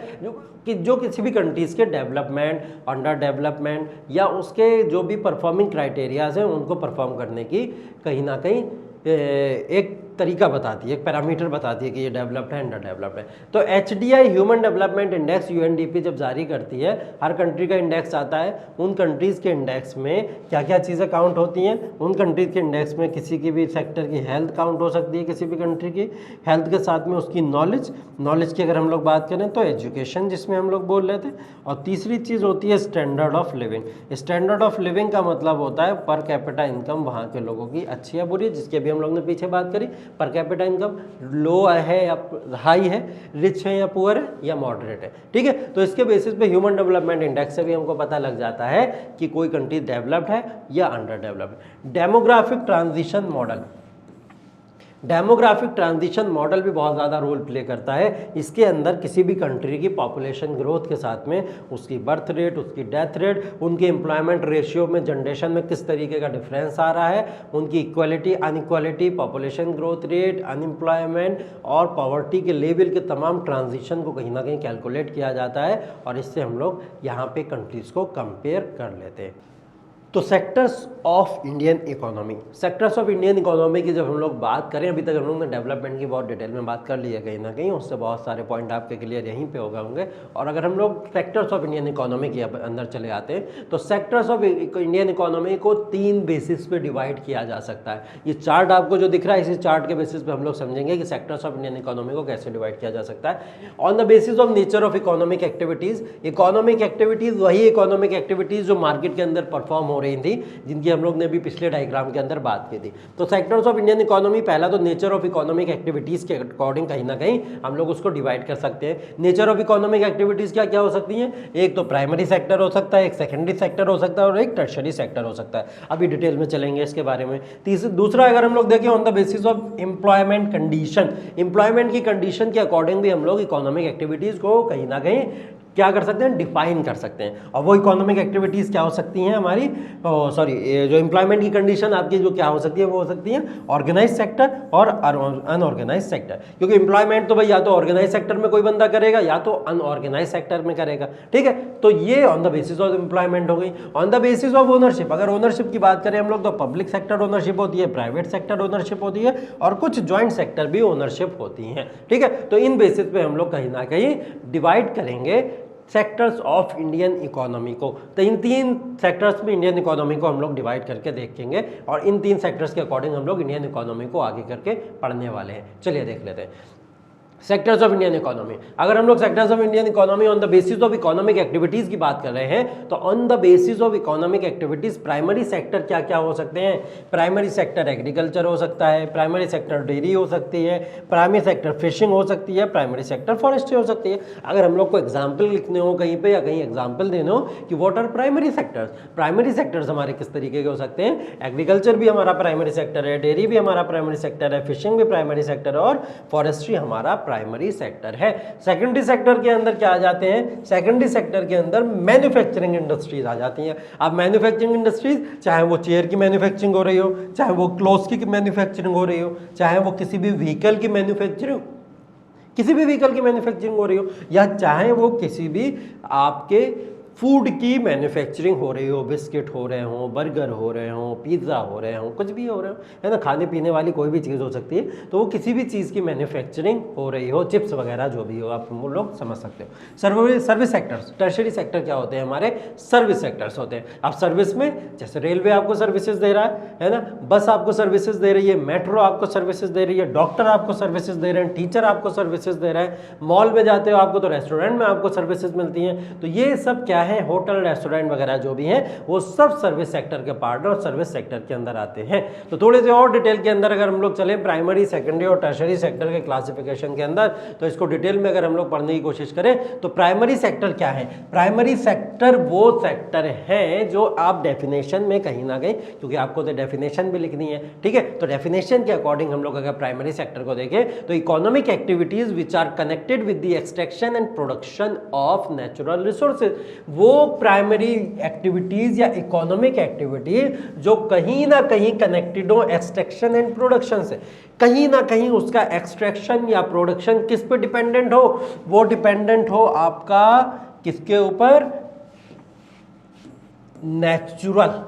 जो किसी भी कंट्रीज़ के डेवलपमेंट, अंडर डेवलपमेंट या उसके जो भी परफॉर्मिंग क्राइटेरियाज हैं उनको परफॉर्म करने की कहीं ना कहीं एक तरीका बताती है, एक पैरामीटर बताती है कि ये डेवलप्ड है, अंडर डेवलप्ड है। तो HDI human development index UNDP जब जारी करती है, हर कंट्री का इंडेक्स आता है, उन कंट्रीज़ के इंडेक्स में क्या क्या चीज़ें काउंट होती हैं। उन कंट्रीज़ के इंडेक्स में किसी की भी सेक्टर की हेल्थ काउंट हो सकती है, किसी भी कंट्री की हेल्थ के साथ में उसकी नॉलेज की अगर हम लोग बात करें तो एजुकेशन जिसमें हम लोग बोल रहे थे, और तीसरी चीज़ होती है standard of living. Standard of living का मतलब होता है पर कैपिटा इनकम वहाँ के लोगों की अच्छी या बुरी है, जिसकी अभी हम लोग ने पीछे बात करी। पर कैपिटा इनकम लो है या हाई है, रिच है या पुअर है या मॉडरेट है। ठीक है, तो इसके बेसिस पे ह्यूमन डेवलपमेंट इंडेक्स से भी हमको पता लग जाता है कि कोई कंट्री डेवलप्ड है या under developed. Demographic transition model, demographic transition model भी बहुत ज़्यादा रोल प्ले करता है। इसके अंदर किसी भी कंट्री की पॉपुलेशन ग्रोथ के साथ में उसकी बर्थ रेट, उसकी डेथ रेट, उनके एम्प्लॉयमेंट रेशियो में, जनरेशन में किस तरीके का डिफरेंस आ रहा है, उनकी equality, inequality, population growth rate, unemployment और पॉवर्टी के लेवल के तमाम ट्रांजिशन को कहीं ना कहीं कैलकुलेट किया जाता है और इससे हम लोग यहाँ पे कंट्रीज़ को कंपेयर कर लेते हैं। तो sectors of Indian economy, sectors of Indian economy की जब हम लोग बात करें, अभी तक हम लोग ने डेवलपमेंट की बहुत डिटेल में बात कर ली है कहीं ना कहीं, उससे बहुत सारे पॉइंट आपके क्लियर यहीं पे हो गए होंगे। और अगर हम लोग सेक्टर्स ऑफ इंडियन इकोनॉमी के अंदर चले आते हैं तो सेक्टर्स ऑफ इंडियन इकोनॉमी को 3 बेसिस पे डिवाइड किया जा सकता है। ये चार्ट आपको जो दिख रहा है, इसी चार्ट के बेसिस पे हम लोग समझेंगे कि सेक्टर्स ऑफ इंडियन इकोनॉमी को कैसे डिवाइड किया जा सकता है। On the basis of nature of economic activities, economic activities वही इकोनॉमिक एक्टिविटीज जो मार्केट के अंदर परफॉर्म हो रही थी, जिनकी हम लोग ने भी पिछले डायग्राम के अंदर बात की थी। तो सेक्टर्स ऑफ इंडियन इकोनॉमी, पहला तो नेचर ऑफ इकोनॉमिक एक्टिविटीज के अकॉर्डिंग कहीं ना कहीं हम लोग उसको डिवाइड कर सकते हैं। नेचर ऑफ इकोनॉमिक एक्टिविटीज क्या क्या हो सकती हैं? एक तो प्राइमरी सेक्टर हो सकता है, एक सेकेंडरी सेक्टर हो सकता है और एक टर्शियरी सेक्टर हो सकता है। अभी डिटेल में चलेंगे इसके बारे में। दूसरा अगर हम लोग देखें on the basis of employment condition, employment की कंडीशन के अकॉर्डिंग भी हम लोग इकोनॉमिक एक्टिविटीज को कहीं ना कहीं क्या कर सकते हैं? डिफाइन कर सकते हैं। और वो इकोनॉमिक एक्टिविटीज़ क्या हो सकती हैं हमारी, जो एम्प्लॉयमेंट की कंडीशन आपकी जो क्या हो सकती है, वो हो सकती है ऑर्गेनाइज सेक्टर और अनऑर्गेनाइज सेक्टर। क्योंकि एम्प्लॉयमेंट तो भाई या तो ऑर्गेनाइज सेक्टर में कोई बंदा करेगा या तो अनऑर्गेनाइज सेक्टर में करेगा, ठीक है। तो ये on the basis of employment हो गई। On the basis of ownership, अगर ओनरशिप की बात करें हम लोग तो पब्लिक सेक्टर ओनरशिप होती है, प्राइवेट सेक्टर ओनरशिप होती है और कुछ ज्वाइंट सेक्टर भी ओनरशिप होती हैं, ठीक है। तो इन बेसिस पे हम लोग कहीं ना कहीं डिवाइड करेंगे सेक्टर्स ऑफ इंडियन इकोनॉमी को। तो इन 3 सेक्टर्स में इंडियन इकोनॉमी को हम लोग डिवाइड करके देखेंगे और इन 3 सेक्टर्स के अकॉर्डिंग हम लोग इंडियन इकोनॉमी को आगे करके पढ़ने वाले हैं। चलिए देख लेते हैं सेक्टर्स ऑफ इंडियन इकोनॉमी। अगर हम लोग sectors of Indian economy on the basis of economic activities की बात कर रहे हैं तो on the basis of economic activities primary sector क्या क्या हो सकते हैं? प्राइमरी सेक्टर एग्रीकल्चर हो सकता है, प्राइमरी सेक्टर डेयरी हो सकती है, प्राइमरी सेक्टर फिशिंग हो सकती है, प्राइमरी सेक्टर फॉरेस्ट्री हो सकती है। अगर हम लोग को एग्जाम्पल लिखने हो कहीं पे या कहीं एग्जाम्पल देने हो कि what are primary sectors, primary sectors हमारे किस तरीके के हो सकते हैं? एग्रीकल्चर भी हमारा प्राइमरी सेक्टर है, डेयरी भी हमारा प्राइमरी सेक्टर है, फिशिंग भी प्राइमरी सेक्टर है और फॉरेस्ट्री हमारा प्राइमरी सेक्टर है। सेकेंडरी सेक्टर के अंदर क्या आ जाते हैं? सेकेंडरी सेक्टर के अंदर मैन्युफैक्चरिंग इंडस्ट्रीज आ जाती हैं। अब मैन्युफैक्चरिंग इंडस्ट्रीज, चाहे वो चेयर की मैन्युफैक्चरिंग हो रही हो, चाहे वो क्लोथ्स की मैन्युफैक्चरिंग हो रही हो, चाहे वो किसी भी व्हीकल की मैन्युफैक्चरिंग, किसी भी व्हीकल की मैन्युफैक्चरिंग हो रही हो, या चाहे वो किसी भी आपके फूड की मैन्युफैक्चरिंग हो रही हो, बिस्किट हो रहे हो, बर्गर हो रहे हो, पिज़्ज़ा हो रहे हो, कुछ भी हो रहे हो, है ना, खाने पीने वाली कोई भी चीज़ हो सकती है। तो वो किसी भी चीज़ की मैन्युफैक्चरिंग हो रही हो, चिप्स वगैरह जो भी हो, आप वो लोग समझ सकते हो। सर्विस सेक्टर्स, टर्शरी सेक्टर क्या होते हैं? हमारे सर्विस सेक्टर्स होते हैं। अब सर्विस में जैसे रेलवे आपको सर्विसेज दे रहा है ना, बस आपको सर्विसेज दे रही है, मेट्रो आपको सर्विसेज दे रही है, डॉक्टर आपको सर्विसेज दे रहे हैं, टीचर आपको सर्विसेज दे रहे हैं, मॉल में जाते हो आपको तो रेस्टोरेंट में आपको सर्विसेज मिलती हैं। तो ये सब क्या है? होटल, रेस्टोरेंट वगैरह जो भी हैं वो सब सर्विस सेक्टर के पार्ट और सर्विस सेक्टर के अंदर आते हैं। तो थोड़े से और डिटेल के अंदर अगर हम लोग चले प्राइमरी, सेकेंडरी और टर्शरी सेक्टर के क्लासिफिकेशन के अंदर, तो इसको डिटेल में अगर हम लोग पढ़ने की कोशिश करें तो प्राइमरी सेक्टर क्या है? प्राइमरी सेक्टर वो सेक्टर है जो आप डेफिनेशन में कहीं ना कहीं, क्योंकि आपको तो डेफिनेशन भी लिखनी है, ठीक है, तो डेफिनेशन के अकॉर्डिंग हम लोग अगर प्राइमरी सेक्टर को देखें तो economic activities which are connected with the extraction and production of natural resources, वो प्राइमरी एक्टिविटीज या इकोनॉमिक एक्टिविटीज जो कहीं ना कहीं कनेक्टेड हो एक्सट्रैक्शन एंड प्रोडक्शन से, कहीं ना कहीं उसका एक्सट्रैक्शन या प्रोडक्शन किस पे डिपेंडेंट हो? वो डिपेंडेंट हो आपका किसके ऊपर? नेचुरल,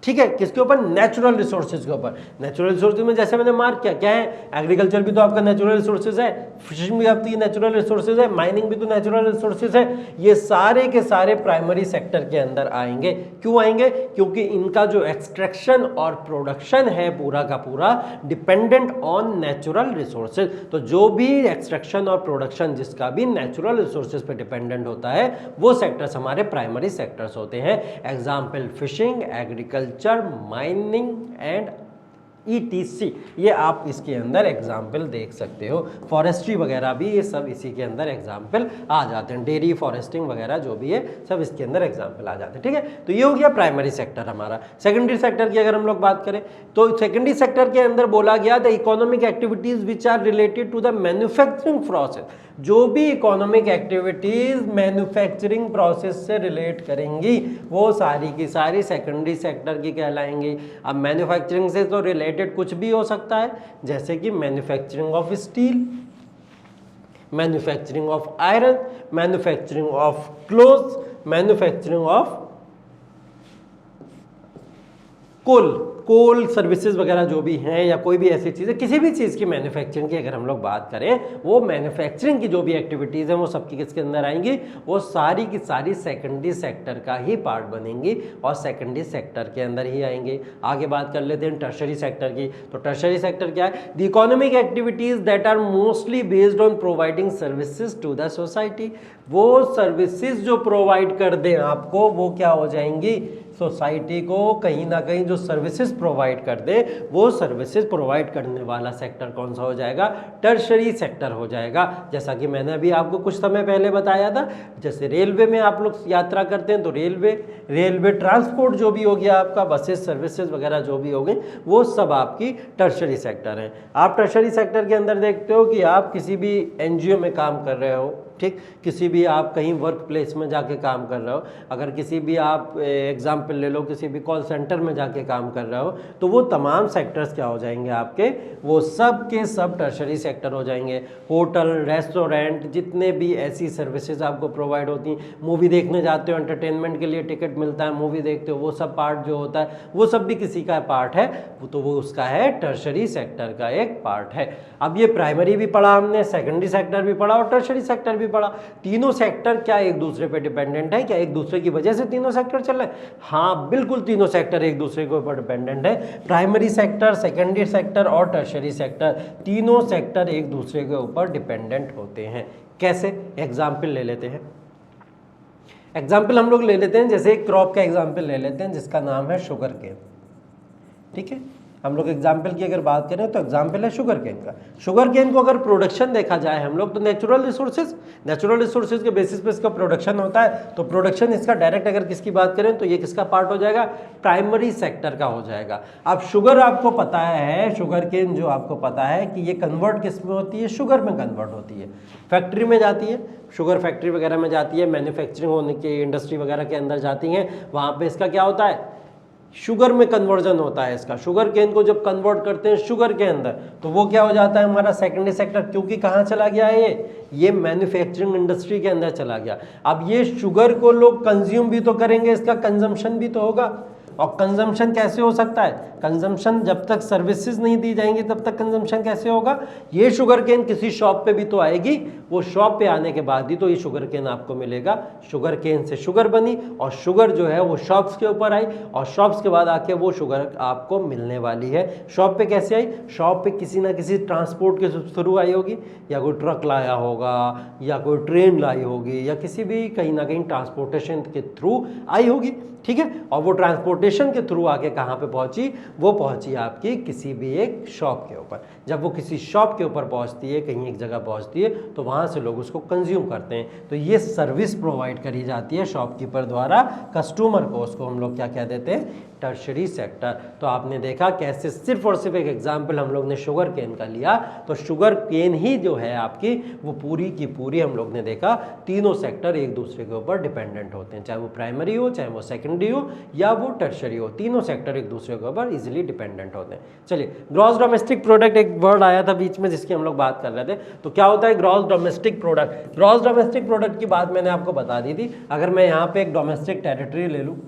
ठीक है, किसके ऊपर? नेचुरल रिसोर्सेज के ऊपर। नेचुरल रिसोर्सेज में जैसे मैंने मार्क किया क्या है? एग्रीकल्चर भी तो आपका नेचुरल रिसोर्सेज है, फिशिंग भी आपकी नेचुरल रिसोर्सेज है, माइनिंग भी तो नेचुरल रिसोर्सेज है। ये सारे के सारे प्राइमरी सेक्टर के अंदर आएंगे। क्यों आएंगे? क्योंकि इनका जो एक्सट्रैक्शन और प्रोडक्शन है पूरा का पूरा डिपेंडेंट ऑन नेचुरल रिसोर्सेज। तो जो भी एक्सट्रैक्शन और प्रोडक्शन जिसका भी नेचुरल रिसोर्सेज पे डिपेंडेंट होता है वो सेक्टर्स हमारे प्राइमरी सेक्टर्स होते हैं। Example fishing, agriculture, mining and ETC, ये आप इसके अंदर एग्जाम्पल देख सकते हो। फॉरेस्ट्री वगैरह भी ये सब इसी के अंदर एग्जाम्पल आ जाते हैं। डेयरी, फॉरेस्टिंग वगैरह जो भी है सब इसके अंदर एग्जाम्पल आ जाते हैं, ठीक है। तो ये हो गया प्राइमरी सेक्टर हमारा। सेकेंडरी सेक्टर की अगर हम लोग बात करें तो सेकेंडरी सेक्टर के अंदर बोला गया the economic activities which are related to the manufacturing process, जो भी इकोनॉमिक एक्टिविटीज मैन्युफैक्चरिंग प्रोसेस से रिलेट करेंगी वो सारी की सारी सेकेंडरी सेक्टर की कहलाएंगी। अब मैन्युफैक्चरिंग से तो रिलेटेड कुछ भी हो सकता है, जैसे कि manufacturing of steel, manufacturing of iron, manufacturing of clothes, manufacturing of coal services वगैरह जो भी हैं या कोई भी ऐसी चीज़ है, किसी भी चीज़ की मैन्युफैक्चरिंग की अगर हम लोग बात करें, वो मैन्युफैक्चरिंग की जो भी एक्टिविटीज़ हैं वो सबकी किसके अंदर आएंगी, वो सारी की सारी सेकेंडरी सेक्टर का ही पार्ट बनेंगी और सेकेंडरी सेक्टर के अंदर ही आएंगे। आगे बात कर लेते हैं टर्शरी सेक्टर की। तो टर्शरी सेक्टर क्या है? The economic activities that are mostly based on providing services to the society. वो सर्विसेज जो प्रोवाइड कर दें आपको, वो क्या हो जाएंगी, सोसाइटी को कहीं ना कहीं जो सर्विसेज प्रोवाइड कर दे, वो सर्विसेज प्रोवाइड करने वाला सेक्टर कौन सा हो जाएगा? टर्शरी सेक्टर हो जाएगा। जैसा कि मैंने अभी आपको कुछ समय पहले बताया था, जैसे रेलवे में आप लोग यात्रा करते हैं तो रेलवे ट्रांसपोर्ट जो भी हो गया आपका, बसेस सर्विसेज वगैरह जो भी हो गई, वो सब आपकी टर्शरी सेक्टर है। आप टर्शरी सेक्टर के अंदर देखते हो कि आप किसी भी एनजीओ में काम कर रहे हो, ठीक, किसी भी आप कहीं वर्क प्लेस में जाके काम कर रहे हो, अगर किसी भी आप एग्जाम्पल ले लो, किसी भी कॉल सेंटर में जाके काम कर रहे हो, तो वो तमाम सेक्टर्स क्या हो जाएंगे आपके, वो सब के सब टर्शरी सेक्टर हो जाएंगे। होटल, रेस्टोरेंट, जितने भी ऐसी सर्विसेज आपको प्रोवाइड होती हैं, मूवी देखने जाते हो, एंटरटेनमेंट के लिए टिकट मिलता है, मूवी देखते हो, वो सब पार्ट जो होता है, वो सब भी किसी का पार्ट है, तो वो उसका है टर्शरी सेक्टर का एक पार्ट है। अब ये प्राइमरी भी पढ़ा हमने, सेकेंडरी सेक्टर भी पढ़ा और टर्शरी सेक्टर भी पढ़ा। तीनों सेक्टर क्या एक दूसरे पे डिपेंडेंट है? क्या एक दूसरे की वजह से तीनों सेक्टर चल रहे हैं? हाँ, बिल्कुल, तीनों सेक्टर एक दूसरे के ऊपर डिपेंडेंट है। प्राइमरी सेक्टर, सेकेंडरी सेक्टर और टर्शरी सेक्टर, तीनों सेक्टर एक दूसरे के ऊपर डिपेंडेंट होते हैं। कैसे? एग्जाम्पल ले लेते हैं। एग्जाम्पल हम लोग ले लेते हैं, जैसे एक क्रॉप का एग्जाम्पल ले लेते हैं जिसका नाम है शुगर केन। ठीक है, हम लोग एग्जाम्पल की अगर बात करें तो एग्जाम्पल है शुगर केन का। शुगर केन को अगर प्रोडक्शन देखा जाए हम लोग, तो नेचुरल रिसोर्सेज के बेसिस पे इसका प्रोडक्शन होता है। तो प्रोडक्शन इसका डायरेक्ट अगर किसकी बात करें तो ये किसका पार्ट हो जाएगा? प्राइमरी सेक्टर का हो जाएगा। अब शुगर आपको पता है, शुगर केन जो आपको पता है कि ये कन्वर्ट किस में होती है? शुगर में कन्वर्ट होती है, फैक्ट्री में जाती है, शुगर फैक्ट्री वगैरह में जाती है, मैन्युफैक्चरिंग होने की इंडस्ट्री वगैरह के अंदर जाती हैं, वहाँ पे इसका क्या होता है? शुगर में कन्वर्जन होता है इसका। शुगर केन को जब कन्वर्ट करते हैं शुगर के अंदर, तो वो क्या हो जाता है? हमारा सेकेंडरी सेक्टर। क्योंकि कहाँ चला गया है ये मैन्युफैक्चरिंग इंडस्ट्री के अंदर चला गया। अब ये शुगर को लोग कंज्यूम भी तो करेंगे, इसका कंजम्पशन भी तो होगा। और कंजम्पशन कैसे हो सकता है? कंजम्पशन जब तक सर्विसेज नहीं दी जाएंगी तब तक कंजम्पशन कैसे होगा? ये शुगर केन किसी शॉप पे भी तो आएगी, वो शॉप पे आने के बाद ही तो ये शुगर केन आपको मिलेगा। शुगर केन से शुगर बनी और शुगर जो है वो शॉप्स के ऊपर आई और शॉप्स के बाद आके वो शुगर आपको मिलने वाली है। शॉप पे कैसे आई? शॉप पे किसी ना किसी ट्रांसपोर्ट के थ्रू आई होगी, या कोई ट्रक लाया होगा, या कोई ट्रेन लाई होगी, या किसी भी कहीं ना कहीं ट्रांसपोर्टेशन के थ्रू आई होगी। ठीक है, और वो ट्रांसपोर्टेशन के थ्रू आके कहाँ पे पहुंची? वो पहुंची आपकी किसी भी एक शॉप के ऊपर। जब वो किसी शॉप के ऊपर पहुंचती है, कहीं एक जगह पहुंचती है, तो वहाँ से लोग उसको कंज्यूम करते हैं। तो ये सर्विस प्रोवाइड करी जाती है शॉपकीपर द्वारा कस्टमर को, उसको हम लोग क्या कह देते हैं? Tertiary sector. तो आपने देखा कैसे सिर्फ और सिर्फ एक एग्जाम्पल हम लोग ने शुगर केन का लिया, तो शुगर केन ही जो है आपकी, वो पूरी की पूरी हम लोग ने देखा तीनों सेक्टर एक दूसरे के ऊपर डिपेंडेंट होते हैं, चाहे वो प्राइमरी हो, चाहे वो सेकेंडरी हो, या वो टर्शरी हो, तीनों सेक्टर एक दूसरे के ऊपर इजीली डिपेंडेंट होते हैं। चलिए, ग्रॉस डोमेस्टिक प्रोडक्ट एक वर्ड आया था बीच में जिसकी हम लोग बात कर रहे थे। तो क्या होता है gross domestic product? Gross domestic product की बात मैंने आपको बता दी थी। अगर मैं यहाँ पे एक डोमेस्टिक टेरिटरी ले लूँ,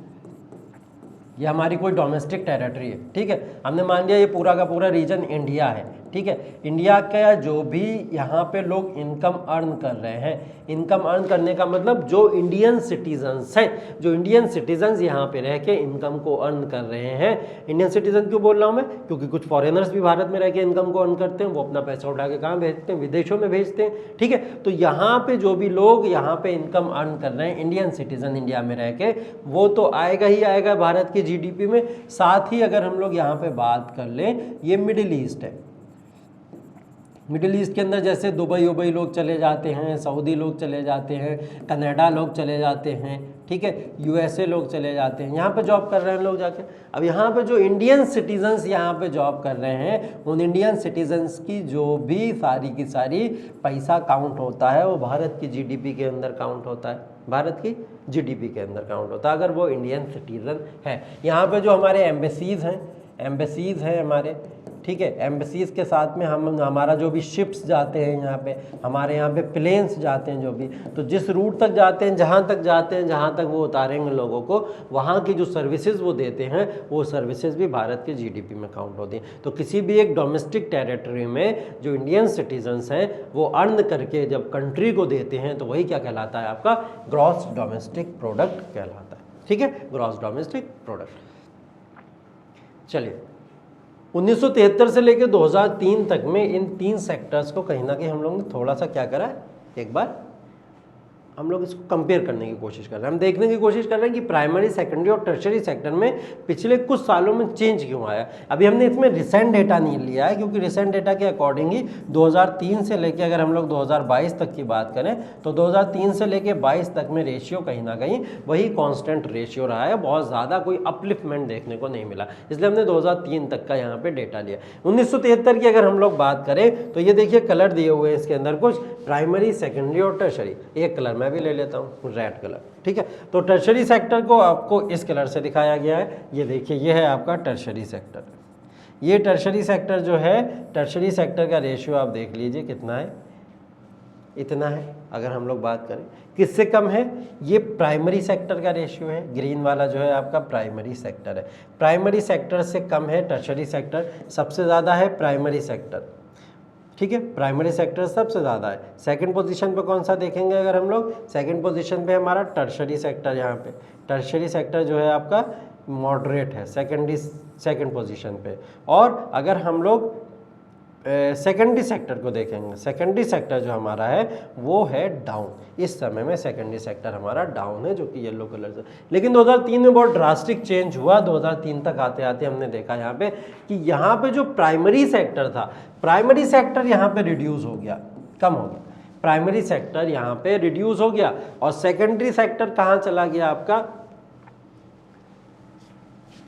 ये हमारी कोई डोमेस्टिक टेरिटरी है, ठीक है, हमने मान लिया ये पूरा का पूरा रीजन इंडिया है, ठीक है। इंडिया का जो भी यहाँ पे लोग इनकम अर्न कर रहे हैं, इनकम अर्न करने का मतलब जो इंडियन सिटीजन्स हैं, जो इंडियन सिटीजन्स यहाँ पे रह के इनकम को अर्न कर रहे हैं। इंडियन सिटीजन क्यों बोल रहा हूँ मैं? क्योंकि कुछ फॉरेनर्स भी भारत में रह के इनकम को अर्न करते हैं, वो अपना पैसा उठा के कहाँ भेजते हैं? विदेशों में भेजते हैं, ठीक है। तो यहाँ पे जो भी लोग यहाँ पे इनकम अर्न कर रहे हैं, इंडियन सिटीजन इंडिया में रह के, वो तो आएगा ही आएगा भारत की जीडीपी में। साथ ही अगर हम लोग यहाँ पे बात कर लें, ये मिडिल ईस्ट है, मिडिल ईस्ट के अंदर जैसे दुबई उबई लोग चले जाते हैं, सऊदी लोग चले जाते हैं, कनाडा लोग चले जाते हैं, ठीक है, यूएसए लोग चले जाते हैं, यहाँ पे जॉब कर रहे हैं लोग जाके। अब यहाँ पे जो इंडियन सिटीजन्स यहाँ पे जॉब कर रहे हैं, उन इंडियन सिटीजन्स की जो भी सारी की सारी पैसा काउंट होता है, वो भारत की जीडीपी के अंदर काउंट होता है, भारत की जीडीपी के अंदर काउंट होता है, अगर वो इंडियन सिटीजन है। यहाँ पे जो हमारे एम्बेसीज हैं हमारे, ठीक है। एम्बेसीज के साथ में हम हमारा जो भी शिप्स जाते हैं यहाँ पे, हमारे यहाँ पे प्लेन्स जाते हैं जो भी, तो जिस रूट तक जाते हैं, जहाँ तक जाते हैं, जहाँ तक वो उतारेंगे लोगों को, वहाँ की जो सर्विसेज वो देते हैं, वो सर्विसेज भी भारत के जीडीपी में काउंट होती हैं। तो किसी भी एक डोमेस्टिक टेरिटरी में जो इंडियन सिटीजन्स हैं वो अर्न करके जब कंट्री को देते हैं तो वही क्या कहलाता है, आपका ग्रॉस डोमेस्टिक प्रोडक्ट कहलाता है। ठीक है, ग्रॉस डोमेस्टिक प्रोडक्ट। चलिए, 1973 से लेकर 2003 तक में इन 3 सेक्टर्स को कहीं ना कहीं हम लोग ने थोड़ा सा क्या करा है, एक बार हम लोग इसको कंपेयर करने की कोशिश कर रहे हैं। हम देखने की कोशिश कर रहे हैं कि प्राइमरी, सेकेंडरी और टर्शरी सेक्टर में पिछले कुछ सालों में चेंज क्यों आया। अभी हमने इसमें रिसेंट डेटा नहीं लिया है, क्योंकि रिसेंट डेटा के अकॉर्डिंग ही 2003 से लेकर अगर हम लोग 2022 तक की बात करें तो 2003 से लेकर 22 तक में रेशियो कहीं ना कहीं वही कांस्टेंट रेशियो रहा है, बहुत ज़्यादा कोई अपलिफ्टमेंट देखने को नहीं मिला, इसलिए हमने 2003 तक का यहाँ पे डेटा लिया। 1973 की अगर हम लोग बात करें तो ये देखिए कलर दिए हुए हैं इसके अंदर, कुछ प्राइमरी, सेकेंडरी और टर्शरी। एक कलर मैं भी ले लेता हूँ, रेड कलर। ठीक है, तो टर्शरी सेक्टर को आपको इस कलर से दिखाया गया है। ये देखिए, ये है आपका टर्शरी सेक्टर। ये टर्शरी सेक्टर जो है, टर्शरी सेक्टर का रेशियो आप देख लीजिए कितना है, इतना है। अगर हम लोग बात करें किससे कम है, ये प्राइमरी सेक्टर का रेशियो है। ग्रीन वाला जो है आपका प्राइमरी सेक्टर है, प्राइमरी सेक्टर से कम है टर्शरी सेक्टर, सबसे ज़्यादा है प्राइमरी सेक्टर। ठीक है, प्राइमरी सेक्टर सबसे ज़्यादा है। सेकंड पोजीशन पे कौन सा देखेंगे अगर हम लोग, सेकंड पोजीशन पे हमारा टर्शरी सेक्टर। यहाँ पे टर्शरी सेक्टर जो है आपका मॉडरेट है सेकंड पोजीशन पे। और अगर हम लोग सेकेंडरी सेक्टर को देखेंगे, सेकेंडरी सेक्टर जो हमारा है वो है डाउन। इस समय में सेकेंडरी सेक्टर हमारा डाउन है, जो कि येलो कलर से। लेकिन 2003 में बहुत ड्रास्टिक चेंज हुआ। 2003 तक आते आते हमने देखा यहाँ पे कि यहाँ पे जो प्राइमरी सेक्टर था, प्राइमरी सेक्टर यहाँ पे रिड्यूस हो गया, कम हो गया। प्राइमरी सेक्टर यहाँ पे रिड्यूस हो गया और सेकेंडरी सेक्टर कहाँ चला गया आपका,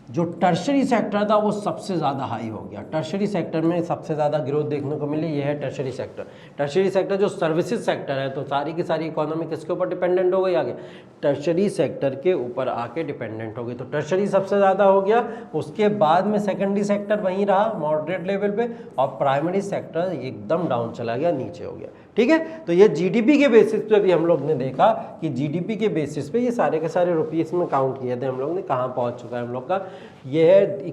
जो टर्शरी सेक्टर था वो सबसे ज़्यादा हाई हो गया। टर्शरी सेक्टर में सबसे ज़्यादा ग्रोथ देखने को मिली, ये है टर्शरी सेक्टर। टर्शरी सेक्टर जो सर्विसेज सेक्टर है, तो सारी की सारी इकोनॉमी किसके ऊपर डिपेंडेंट हो गई, आगे टर्शरी सेक्टर के ऊपर आके डिपेंडेंट हो गई। तो टर्शरी सबसे ज़्यादा हो गया, उसके बाद में सेकेंडरी सेक्टर वहीं रहा मॉडरेट लेवल पे, और प्राइमरी सेक्टर एकदम डाउन चला गया, नीचे हो गया। ठीक है, तो ये जीडीपी के बेसिस पे भी हम लोग ने देखा कि जीडीपी के बेसिस पे ये सारे के सारे रुपीस में काउंट किए थे हम लोग ने, कहाँ पहुँच चुका है हम लोग का, ये है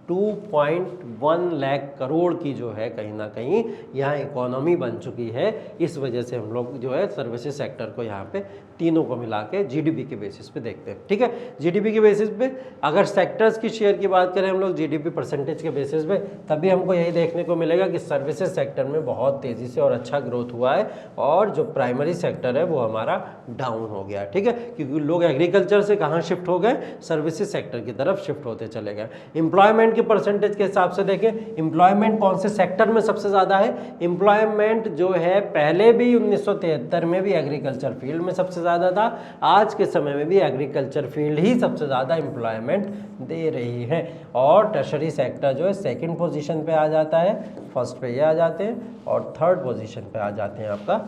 2.1 लाख करोड़ की जो है कहीं ना कहीं यहाँ इकोनॉमी बन चुकी है। इस वजह से हम लोग जो है सर्विसेज सेक्टर को यहाँ पे तीनों को मिला के जीडीपी के बेसिस पे देखते हैं। ठीक है, जीडीपी के बेसिस पे अगर सेक्टर्स की शेयर की बात करें हम लोग जीडीपी परसेंटेज के बेसिस पे, तभी हमको यही देखने को मिलेगा कि सर्विसेज सेक्टर में बहुत तेज़ी से और अच्छा ग्रोथ हुआ है, और जो प्राइमरी सेक्टर है वो हमारा डाउन हो गया। ठीक है, क्योंकि लोग एग्रीकल्चर से कहाँ शिफ्ट हो गए, सर्विसेज सेक्टर की तरफ शिफ्ट होते चले गए। एम्प्लॉयमेंट के परसेंटेज के हिसाब से देखें, एम्प्लॉयमेंट कौन से सेक्टर में सबसे ज़्यादा है, एम्प्लॉयमेंट जो है पहले भी 1973 में भी एग्रीकल्चर फील्ड में सबसे ज़्यादा था, आज के समय में भी एग्रीकल्चर फील्ड ही सबसे ज़्यादा एम्प्लॉयमेंट दे रही है। और टर्शरी सेक्टर जो है सेकंड पोजीशन पे आ जाता है, फर्स्ट पे ये आ जाते हैं, और थर्ड पोजीशन पे आ जाते हैं आपका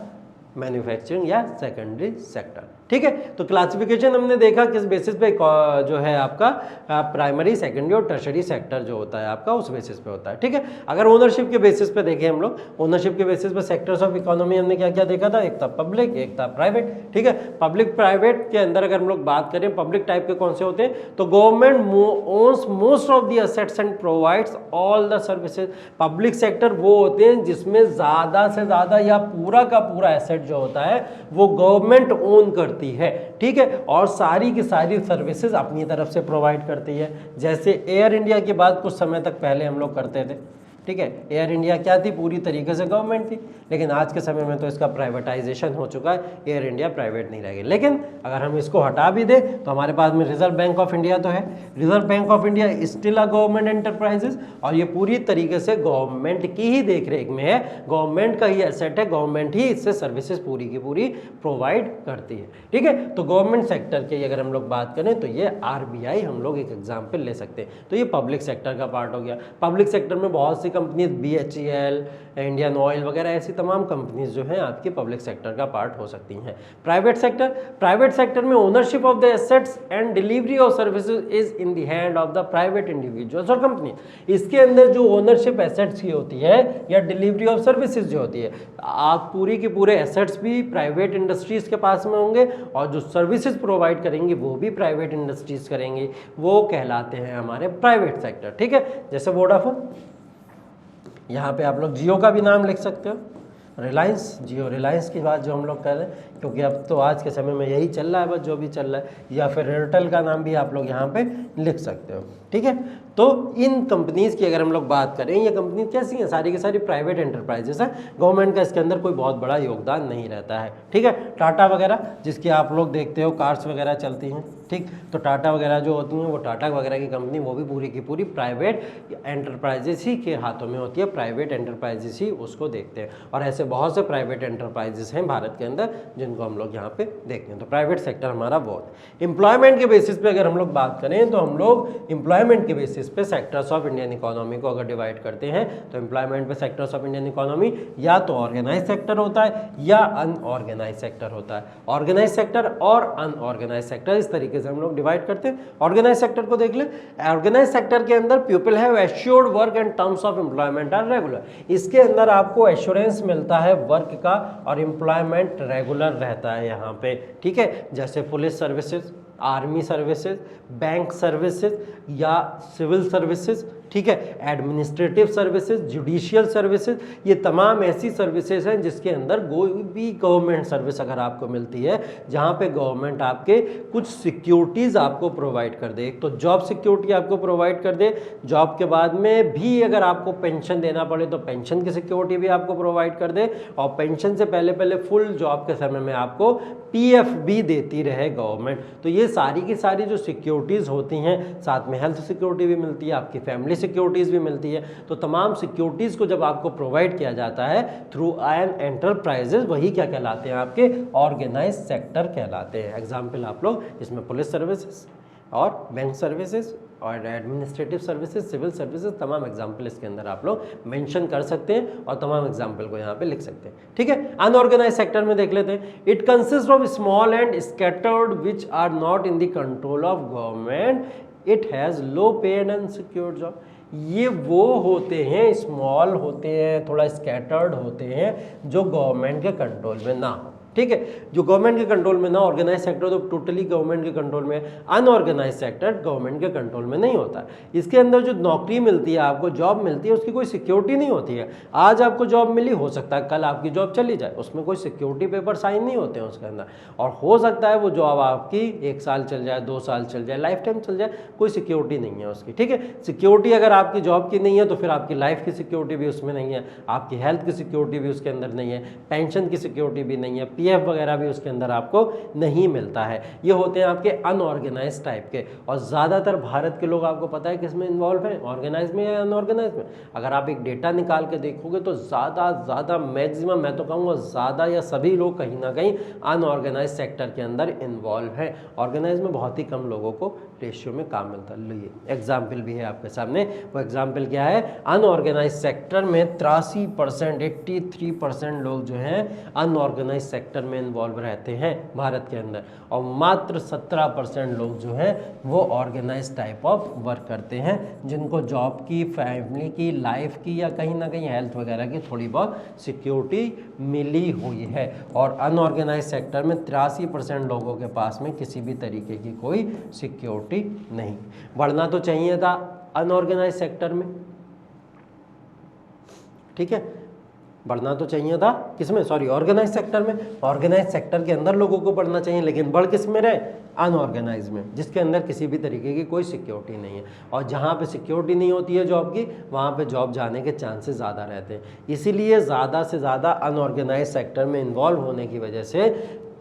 मैन्युफैक्चरिंग या सेकेंडरी सेक्टर। ठीक है, तो क्लासिफिकेशन हमने देखा किस बेसिस पे जो है आपका प्राइमरी, सेकेंडरी और टर्शरी सेक्टर जो होता है आपका उस बेसिस पे होता है। ठीक है, अगर ओनरशिप के बेसिस पे देखें हम लोग, ओनरशिप के बेसिस पे सेक्टर्स ऑफ इकोनॉमी हमने क्या क्या देखा था, एक था पब्लिक, एक था प्राइवेट। ठीक है, पब्लिक प्राइवेट के अंदर अगर हम लोग बात करें, पब्लिक टाइप के कौन से होते हैं, तो government owns most of the assets and provides all the services. Public sector वो होते हैं जिसमें ज़्यादा से ज़्यादा या पूरा का पूरा एसेट जो होता है वो गवर्नमेंट ओन करती है। ठीक है, और सारी की सारी सर्विसेज अपनी तरफ से प्रोवाइड करती है। जैसे एयर इंडिया की बात कुछ समय तक पहले हम लोग करते थे। ठीक है, एयर इंडिया क्या थी, पूरी तरीके से गवर्नमेंट थी, लेकिन आज के समय में तो इसका प्राइवेटाइजेशन हो चुका है, एयर इंडिया प्राइवेट नहीं रहेगी। लेकिन अगर हम इसको हटा भी दें तो हमारे पास में रिजर्व बैंक ऑफ इंडिया तो है, reserve bank of India still a government enterprises, और ये पूरी तरीके से गवर्नमेंट की ही देखरेख में है, गवर्नमेंट का ही एसेट है, गवर्नमेंट ही इससे सर्विसेज पूरी की पूरी प्रोवाइड करती है। ठीक है, तो गवर्नमेंट सेक्टर की अगर हम लोग बात करें तो ये RBI हम लोग एक एग्जाम्पल ले सकते हैं। तो ये पब्लिक सेक्टर का पार्ट हो गया। पब्लिक सेक्टर में बहुत सी कंपनीज BHEL, इंडियन ऑयल वगैरह ऐसी तमाम कंपनीज जो हैं आपकी पब्लिक सेक्टर का पार्ट हो सकती हैं। प्राइवेट सेक्टर में ownership of the assets and delivery of services is in the hand of the private individuals और कंपनी। इसके अंदर जो ओनरशिप एसेट्स की होती है या डिलीवरी ऑफ सर्विसेज जो होती है, आप पूरी के पूरे एसेट्स भी प्राइवेट इंडस्ट्रीज के पास में होंगे और जो सर्विसेज प्रोवाइड करेंगे वो भी प्राइवेट इंडस्ट्रीज करेंगे, वो कहलाते हैं हमारे प्राइवेट सेक्टर। ठीक है, जैसे वोडाफोन, यहाँ पे आप लोग जियो का भी नाम लिख सकते हो, रिलायंस, जियो रिलायंस की बात जो हम लोग कर रहे हैं, क्योंकि अब तो आज के समय में यही चल रहा है बस जो भी चल रहा है, या फिर एयरटेल का नाम भी आप लोग यहाँ पे लिख सकते हो। ठीक है, तो इन कंपनीज की अगर हम लोग बात करें, ये कंपनी कैसी हैं, सारी की सारी प्राइवेट एंटरप्राइजेस हैं, गवर्नमेंट का इसके अंदर कोई बहुत बड़ा योगदान नहीं रहता है। ठीक है, टाटा वगैरह जिसकी आप लोग देखते हो कार्स वगैरह चलती हैं, ठीक, तो टाटा वगैरह जो होती हैं वो टाटा वगैरह की कंपनी वो भी पूरी की पूरी प्राइवेट एंटरप्राइजेस ही के हाथों में होती है, प्राइवेट एंटरप्राइजेस ही उसको देखते हैं। और ऐसे बहुत से प्राइवेट एंटरप्राइजेस हैं भारत के अंदर जिनको हम लोग यहाँ पे देखते हैं। तो प्राइवेट सेक्टर हमारा बहुत। एम्प्लॉयमेंट के बेसिस पे अगर हम लोग बात करें तो हम लोग एम्प्लॉयमेंट के बेसिस पे सेक्टर्स ऑफ इंडियन इकोनॉमी को अगर डिवाइड करते हैं तो एम्प्लॉयमेंट पे सेक्टर्स ऑफ इंडियन इकोनॉमी या तो ऑर्गेनाइज सेक्टर होता है या अनऑर्गेनाइज सेक्टर होता है। ऑर्गेनाइज सेक्टर और अनऑर्गेनाइज सेक्टर इस तरीके से हम लोग डिवाइड करते हैं। ऑर्गेनाइज सेक्टर को देख ले, ऑर्गेनाइज सेक्टर के अंदर people have assured work and terms of employment are regular. इसके अंदर आपको एश्योरेंस मिलता है वर्क का और एम्प्लॉयमेंट रेगुलर रहता है यहाँ पे। ठीक है, जैसे police services, army services, bank services या सिविल सर्विसेज, ठीक है, एडमिनिस्ट्रेटिव सर्विसेज, जुडिशियल सर्विसेज, ये तमाम ऐसी सर्विसेज हैं जिसके अंदर कोई भी गवर्नमेंट सर्विस अगर आपको मिलती है जहां पे गवर्नमेंट आपके कुछ सिक्योरिटीज़ आपको प्रोवाइड कर दे। एक तो जॉब सिक्योरिटी आपको प्रोवाइड कर दे, जॉब के बाद में भी अगर आपको पेंशन देना पड़े तो पेंशन की सिक्योरिटी भी आपको प्रोवाइड कर दे, और पेंशन से पहले पहले फुल जॉब के समय में आपको PF भी देती रहे गवर्नमेंट। तो ये सारी की सारी जो सिक्योरिटीज़ होती हैं, साथ में हेल्थ सिक्योरिटी भी मिलती है, आपकी फैमिली सिक्योरिटीज़ भी मिलती है। तो तमाम सिक्योरिटीज़ को जब आपको प्रोवाइड किया जाता है थ्रू एन एंटरप्राइजेज, वही क्या कहलाते हैं, आपके ऑर्गेनाइज सेक्टर कहलाते हैं। एग्जाम्पल आप लोग इसमें पुलिस सर्विसेज और बैंक सर्विसेज और एडमिनिस्ट्रेटिव सर्विसेज, सिविल सर्विसेज, तमाम एग्जाम्पल इसके अंदर आप लोग मेंशन कर सकते हैं और तमाम एग्जाम्पल को यहाँ पे लिख सकते हैं। ठीक है, अनऑर्गेनाइज सेक्टर में देख लेते हैं। It consist of small and scattered which are not in the control of government, it has low paid and secure job. ये वो होते हैं, स्मॉल होते हैं, थोड़ा स्कैटर्ड होते हैं, जो गवर्नमेंट के कंट्रोल में ना हो। ठीक है, जो गवर्नमेंट के कंट्रोल में ना, ऑर्गेनाइज सेक्टर तो टोटली गवर्नमेंट के कंट्रोल में, अनऑर्गेनाइज सेक्टर गवर्नमेंट के कंट्रोल में नहीं होता। इसके अंदर जो नौकरी मिलती है, आपको जॉब मिलती है, उसकी कोई सिक्योरिटी नहीं होती है। आज आपको जॉब मिली, हो सकता है कल आपकी जॉब चली जाए, उसमें कोई सिक्योरिटी पेपर साइन नहीं होते हैं उसके अंदर, और हो सकता है वो जॉब आपकी 1 साल चल जाए, 2 साल चल जाए, लाइफ टाइम चल जाए, कोई सिक्योरिटी नहीं है उसकी। ठीक है, सिक्योरिटी अगर आपकी जॉब की नहीं है तो फिर आपकी लाइफ की सिक्योरिटी भी उसमें नहीं है, आपकी हेल्थ की सिक्योरिटी भी उसके अंदर नहीं है, पेंशन की सिक्योरिटी भी नहीं है, PF वगैरह भी उसके अंदर आपको नहीं मिलता है। ये होते हैं आपके अनऑर्गेनाइज टाइप के। और ज़्यादातर भारत के लोग आपको पता है किसमें इन्वॉल्व हैं, ऑर्गेनाइज में या अनऑर्गेनाइज में। अगर आप एक डेटा निकाल के देखोगे तो ज़्यादा मैक्सिमम, मैं तो कहूँगा ज़्यादा या सभी लोग कहीं ना कहीं अनऑर्गेनाइज सेक्टर के अंदर इन्वॉल्व हैं। ऑर्गेनाइज में बहुत ही कम लोगों को रेशियो में काम मिलता है। लीजिए एग्जाम्पल भी है आपके सामने, वो एग्जाम्पल क्या है, अनऑर्गेनाइज सेक्टर में 83%, 83% लोग जो हैं अनऑर्गेनाइज सेक्टर में इन्वॉल्व रहते हैं भारत के अंदर, और मात्र 17% लोग जो हैं वो ऑर्गेनाइज टाइप ऑफ वर्क करते हैं, जिनको जॉब की, फैमिली की, लाइफ की या कहीं ना कहीं हेल्थ वगैरह की थोड़ी बहुत सिक्योरिटी मिली हुई है। और अनऑर्गेनाइज सेक्टर में 83% लोगों के पास में किसी भी तरीके की कोई सिक्योरिटी नहीं। बढ़ना तो चाहिए था अनऑर्गेनाइज सेक्टर में, ठीक है, बढ़ना तो चाहिए था किसमें, सॉरी ऑर्गेनाइज सेक्टर में। ऑर्गेनाइज सेक्टर के अंदर लोगों को बढ़ना चाहिए, लेकिन बढ़ किस में रहे, अनऑर्गेनाइज में, जिसके अंदर किसी भी तरीके की कोई सिक्योरिटी नहीं है। और जहाँ पे सिक्योरिटी नहीं होती है जॉब की, वहाँ पे जॉब जाने के चांसेस ज़्यादा रहते हैं। इसीलिए ज़्यादा से ज़्यादा अनऑर्गेनाइज सेक्टर में इन्वॉल्व होने की वजह से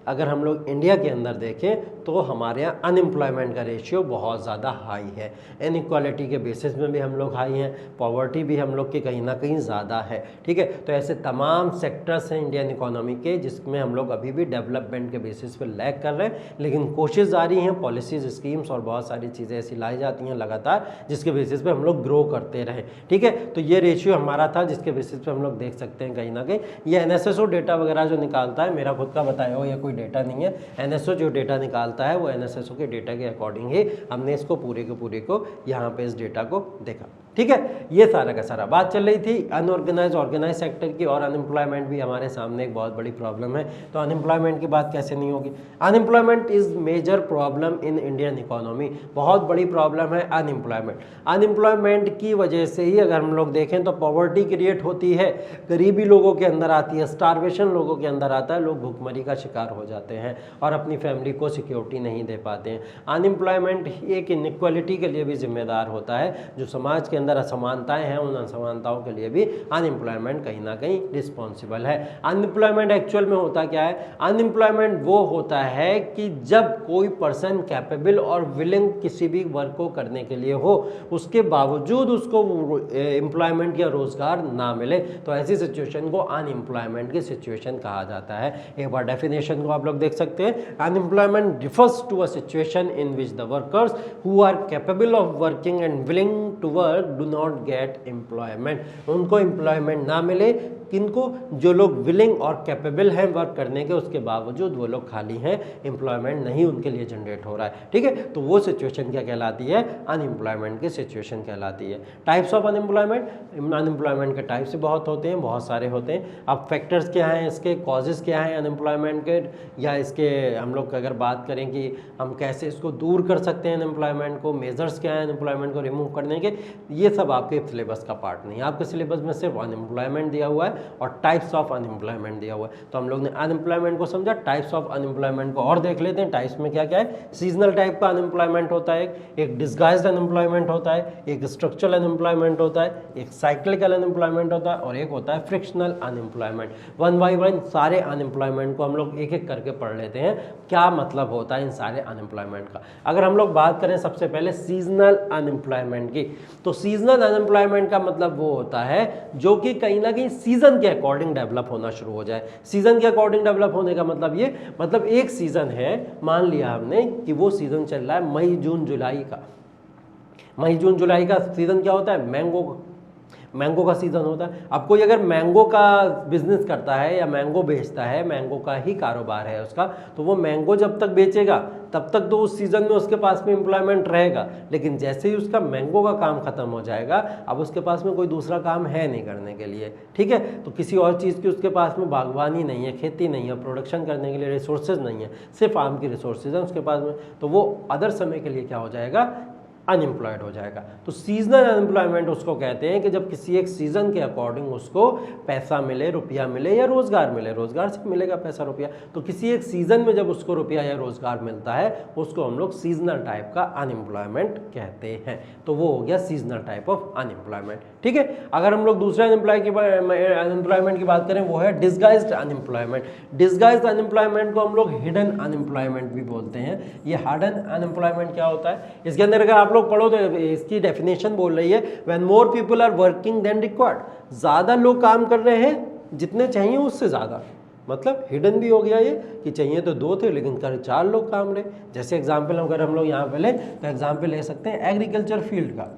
अगर हम लोग इंडिया के अंदर देखें तो हमारे यहाँ अनएम्प्लॉयमेंट का रेशियो बहुत ज़्यादा हाई है, इनइक्वालिटी के बेसिस में भी हम लोग हाई हैं, पॉवर्टी भी हम लोग के कहीं ना कहीं ज़्यादा है, ठीक है। तो ऐसे तमाम सेक्टर्स हैं इंडियन इकोनॉमी के जिसमें हम लोग अभी भी डेवलपमेंट के बेसिस पे लैग कर रहे हैं, लेकिन कोशिश जारी है, पॉलिसीज, स्कीम्स और बहुत सारी चीज़ें ऐसी लाई जाती हैं लगातार जिसके बेसिस पे हम लोग ग्रो करते रहे, ठीक है। तो ये रेशियो हमारा था जिसके बेसिस पे हम लोग देख सकते हैं कहीं ना कहीं ये एनएसएसओ डेटा वगैरह जो निकालता है, मेरा खुद का बताया हो, ये कोई डेटा नहीं है, एनएसओ जो डेटा निकालता है वो एनएसएसओ के डेटा के अकॉर्डिंग ही हमने इसको पूरे के पूरे को यहाँ पे इस डेटा को देखा, ठीक है। ये सारा का सारा बात चल रही थी अनऑर्गेनाइज ऑर्गेनाइज सेक्टर की, और अनएम्प्लॉयमेंट भी हमारे सामने एक बहुत बड़ी प्रॉब्लम है। तो अनएम्प्लॉयमेंट की बात कैसे नहीं होगी? Unemployment is major problem in Indian economy, बहुत बड़ी प्रॉब्लम है अनएम्प्लॉयमेंट। अनएम्प्लॉयमेंट की वजह से ही अगर हम लोग देखें तो पॉवर्टी क्रिएट होती है, गरीबी लोगों के अंदर आती है, स्टारवेशन लोगों के अंदर आता है, लोग भुखमरी का शिकार हो जाते हैं और अपनी फैमिली को सिक्योरिटी नहीं दे पाते हैं। अनएम्प्लॉयमेंट एक इनइक्वालिटी के लिए भी जिम्मेदार होता है, जो समाज के अंदर असमानताएं हैं उन असमानताओं के लिए भी अनएम्प्लॉयमेंट कहीं ना कहीं रिस्पॉन्सिबल है। अनएम्प्लॉयमेंट एक्चुअल में होता क्या है? अनएम्प्लॉयमेंट वो होता है कि जब कोई पर्सन कैपेबल और विलिंग किसी भी वर्क को करने के लिए हो, उसके बावजूद उसको एम्प्लॉयमेंट या रोजगार ना मिले, तो ऐसी सिचुएशन को अनएम्प्लॉयमेंट की सिचुएशन कहा जाता है। एक बार डेफिनेशन को आप लोग देख सकते हैं, unemployment refers to a situation in which the workers who are capable of working and willing to work do not get employment. उनको एम्प्लॉयमेंट ना मिले, किनको? जो लोग विलिंग और कैपेबल हैं वर्क करने के, उसके बावजूद वो लोग खाली हैं, एम्प्लॉयमेंट नहीं उनके लिए जनरेट हो रहा है, ठीक है। तो वो सिचुएशन क्या कहलाती है? अनएम्प्लॉयमेंट की सिचुएशन कहलाती है। टाइप्स ऑफ अनएम्प्लॉयमेंट, अनएम्प्लॉयमेंट के टाइप्स बहुत होते हैं, बहुत सारे होते हैं। अब फैक्टर्स क्या हैं इसके, कॉजेज क्या हैं अनएम्प्लॉयमेंट के, या इसके हम लोग अगर बात करें कि हम कैसे इसको दूर कर सकते हैं अनएम्प्लॉयमेंट को, मेजर्स क्या हैं अनएम्प्लॉयमेंट को रिमूव करने के, ये सब आपके सिलेबस का पार्ट नहीं है। आपके सिलेबस में सिर्फ अनएम्प्लॉयमेंट दिया हुआ है और टाइप्स ऑफ अनएम्प्लॉयमेंट दिया हुआ है। तो हम लोग ने अनएम्प्लॉयमेंट को समझा, टाइप्स ऑफ अनएम्प्लॉयमेंट को और देख लेते हैं। टाइप्स में क्या क्या है? सीजनल टाइप का अनएम्प्लॉयमेंट होता है, एक डिस्गाइज्ड अनएम्प्लॉयमेंट होता है, एक स्ट्रक्चरल अनएम्प्लॉयमेंट होता है, एक साइक्लिकल अनएम्प्लॉयमेंट होता है, और एक होता है frictional unemployment. One by one सारे अनएम्प्लॉयमेंट को हम लोग एक एक करके पढ़ लेते हैं, क्या मतलब होता है इन सारे अनएम्प्लॉयमेंट का। अगर हम लोग बात करें सबसे पहले सीजनल अनएम्प्लॉयमेंट की, तो सीजनल अनएम्प्लॉयमेंट का मतलब वो होता है जो कि कहीं ना कहीं सीजन के अकॉर्डिंग डेवलप होना शुरू हो जाए। सीजन के अकॉर्डिंग डेवलप होने का मतलब ये, मतलब एक सीजन है, मान लिया हमने कि वो सीजन चल रहा है मई जून जुलाई का। मई जून जुलाई का सीजन क्या होता है? मैंगो का सीज़न होता है। अब कोई अगर मैंगो का बिजनेस करता है या मैंगो बेचता है, मैंगो का ही कारोबार है उसका, तो वो मैंगो जब तक बेचेगा तब तक तो उस सीज़न में उसके पास में एम्प्लॉयमेंट रहेगा, लेकिन जैसे ही उसका मैंगो का काम खत्म हो जाएगा, अब उसके पास में कोई दूसरा काम है नहीं करने के लिए, ठीक है। तो किसी और चीज़ की उसके पास में बागवानी नहीं है, खेती नहीं है, प्रोडक्शन करने के लिए रिसोर्सेज नहीं है, सिर्फ आम की रिसोर्सेज हैं उसके पास में, तो वो अदर समय के लिए क्या हो जाएगा? अनएम्प्लॉयड हो जाएगा। तो सीजनल अनएम्प्लॉयमेंट उसको कहते हैं कि जब किसी एक सीजन के अकॉर्डिंग उसको पैसा मिले, रुपया मिले या रोजगार मिले, रोजगार से मिलेगा पैसा रुपया, तो किसी एक सीजन में जब उसको रुपया या रोजगार मिलता है उसको हम लोग सीजनल टाइप का अनएम्प्लॉयमेंट कहते हैं। तो वो हो गया सीजनल टाइप ऑफ अनएम्प्लॉयमेंट, ठीक है। अगर हम लोग दूसरे अनएम्प्लॉयमेंट की बात करें, वो है डिस्गाइज्ड अनएम्प्लॉयमेंट। डिस्गाइज्ड अनएम्प्लॉयमेंट को हम लोग हिडन अनएम्प्लॉयमेंट भी बोलते हैं। ये हिडन अनएम्प्लॉयमेंट क्या होता है? इसके अंदर अगर आप लोग पढ़ो तो इसकी डेफिनेशन बोल रही है, when more people are working than required. ज्यादा लोग काम कर रहे हैं, जितने चाहिए उससे ज्यादा, मतलब हिडन भी हो गया ये कि चाहिए तो 2 थे लेकिन कर 4 लोग काम रहे। जैसे एग्जाम्पल अगर हम लोग यहाँ पे ले तो एग्जाम्पल ले सकते हैं एग्रीकल्चर फील्ड का।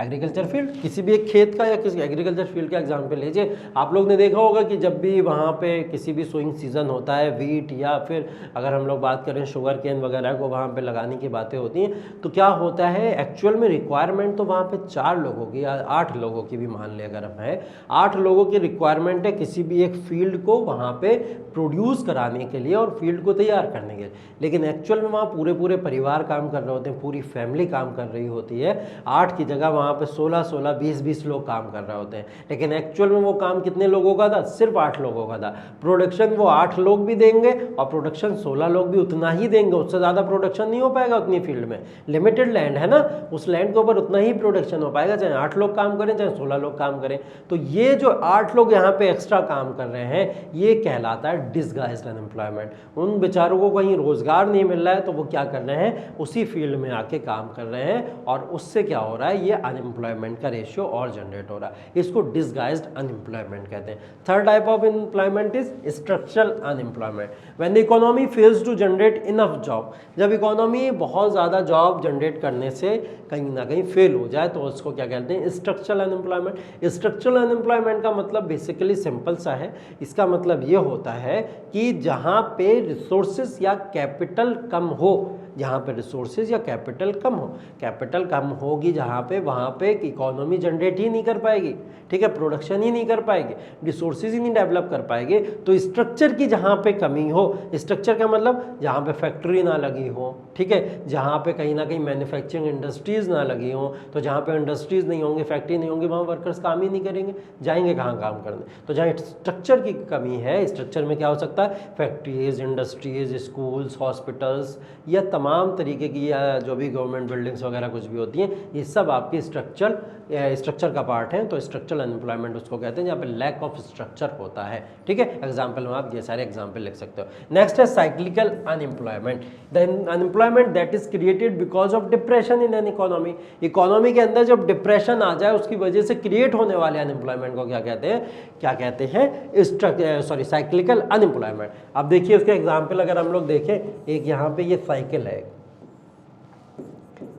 एग्रीकल्चर फील्ड, किसी भी एक खेत का या किसी एग्रीकल्चर फील्ड का एग्जाम्पल लीजिए। आप लोग ने देखा होगा कि जब भी वहाँ पे किसी भी सोइंग सीजन होता है, वीट या फिर अगर हम लोग बात करें शुगर केन वगैरह को वहाँ पे लगाने की बातें होती हैं, तो क्या होता है एक्चुअल में रिक्वायरमेंट तो वहाँ पे 4 लोगों की या 8 लोगों की भी मान ले, अगर हम है 8 लोगों की रिक्वायरमेंट है किसी भी एक फील्ड को वहाँ पे प्रोड्यूस कराने के लिए और फील्ड को तैयार करने के लिए, लेकिन एक्चुअल में वहाँ पूरे परिवार काम कर रहे होते हैं, पूरी फैमिली काम कर रही होती है। 8 की जगह वहाँ पे 16-16, 20-20 लोग काम कर रहे होते हैं, लेकिन एक्चुअल में वो काम कितने लोगों का था? सिर्फ 8 लोगों का था। प्रोडक्शन वो 8 लोग भी देंगे और प्रोडक्शन 16 लोग भी उतना ही देंगे, उससे ज़्यादा प्रोडक्शन नहीं हो पाएगा उतनी फील्ड में। लिमिटेड लैंड है ना, उस लैंड के ऊपर उतना ही प्रोडक्शन हो पाएगा, चाहे 8 लोग काम करें चाहे 16 लोग काम करें। तो ये जो 8 लोग यहाँ पे एक्स्ट्रा काम कर रहे हैं, ये कहलाता है डिसगाइज्ड अनएम्प्लॉयमेंट। उन बेचारों को कहीं रोजगार नहीं मिल रहा है तो वो क्या कर रहे हैं? उसी फील्ड में आके काम कर रहे हैं, और उससे क्या हो रहा है? ये अनएम्प्लॉयमेंट का रेशियो और जनरेट हो रहा है। इसको डिसगाइज्ड अनएम्प्लॉयमेंट कहते हैं। Third type of employment is structural unemployment. When the economy fails to generate enough job, जब इकोनॉमी बहुत ज़्यादा जॉब जनरेट करने से कहीं ना कहीं फेल हो जाए तो उसको क्या कहते हैं? Structural unemployment. स्ट्रक्चरल अनएम्प्लॉयमेंट का मतलब बेसिकली सिंपल सा है। इसका मतलब ये होता है कि जहाँ पे रिसोर्सेज या कैपिटल कम हो, जहाँ पे रिसोर्सेज या कैपिटल कम हो, कैपिटल कम होगी जहाँ पे, वहाँ पे इकोनॉमी जनरेट ही नहीं कर पाएगी, ठीक है, प्रोडक्शन ही नहीं कर पाएगी, रिसोर्सेज ही नहीं डेवलप कर पाएगी। तो स्ट्रक्चर की जहाँ पे कमी हो, स्ट्रक्चर का मतलब जहाँ पे फैक्ट्री ना लगी हो, ठीक है, जहाँ पे कहीं ना कहीं मैन्युफैक्चरिंग इंडस्ट्रीज ना लगी हो, तो जहाँ पे इंडस्ट्रीज नहीं होंगी, फैक्ट्री नहीं होंगी, वहाँ वर्कर्स काम ही नहीं करेंगे, जाएंगे कहाँ काम करने? तो जहाँ स्ट्रक्चर की कमी है, स्ट्रक्चर में क्या हो सकता है? फैक्ट्रीज, इंडस्ट्रीज, स्कूल्स, हॉस्पिटल्स, या तमाम तरीके की या जो भी गवर्नमेंट बिल्डिंग्स वगैरह कुछ भी होती हैं, ये सब आपकी स्ट्रक्चर का पार्ट है। तो स्ट्रक्चरल अनएम्प्लॉयमेंट उसको कहते हैं जहाँ पे लैक ऑफ स्ट्रक्चर होता है, ठीक है। एग्जाम्पल में आप ये सारे एग्जाम्पल लिख सकते हो। नेक्स्ट है cyclical unemployment, the unemployment that is created because of depression in an economy. Economy के अंदर जब डिप्रेशन आ जाए उसकी वजह से क्रिएट होने वाले अनएम्प्लॉयमेंट को क्या कहते हैं? Cyclical unemployment. अब देखिए उसके एग्जाम्पल अगर हम लोग देखें, एक यहाँ पे ये साइकिल है,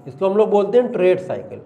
इसको हम लोग बोलते हैं ट्रेड साइकिल,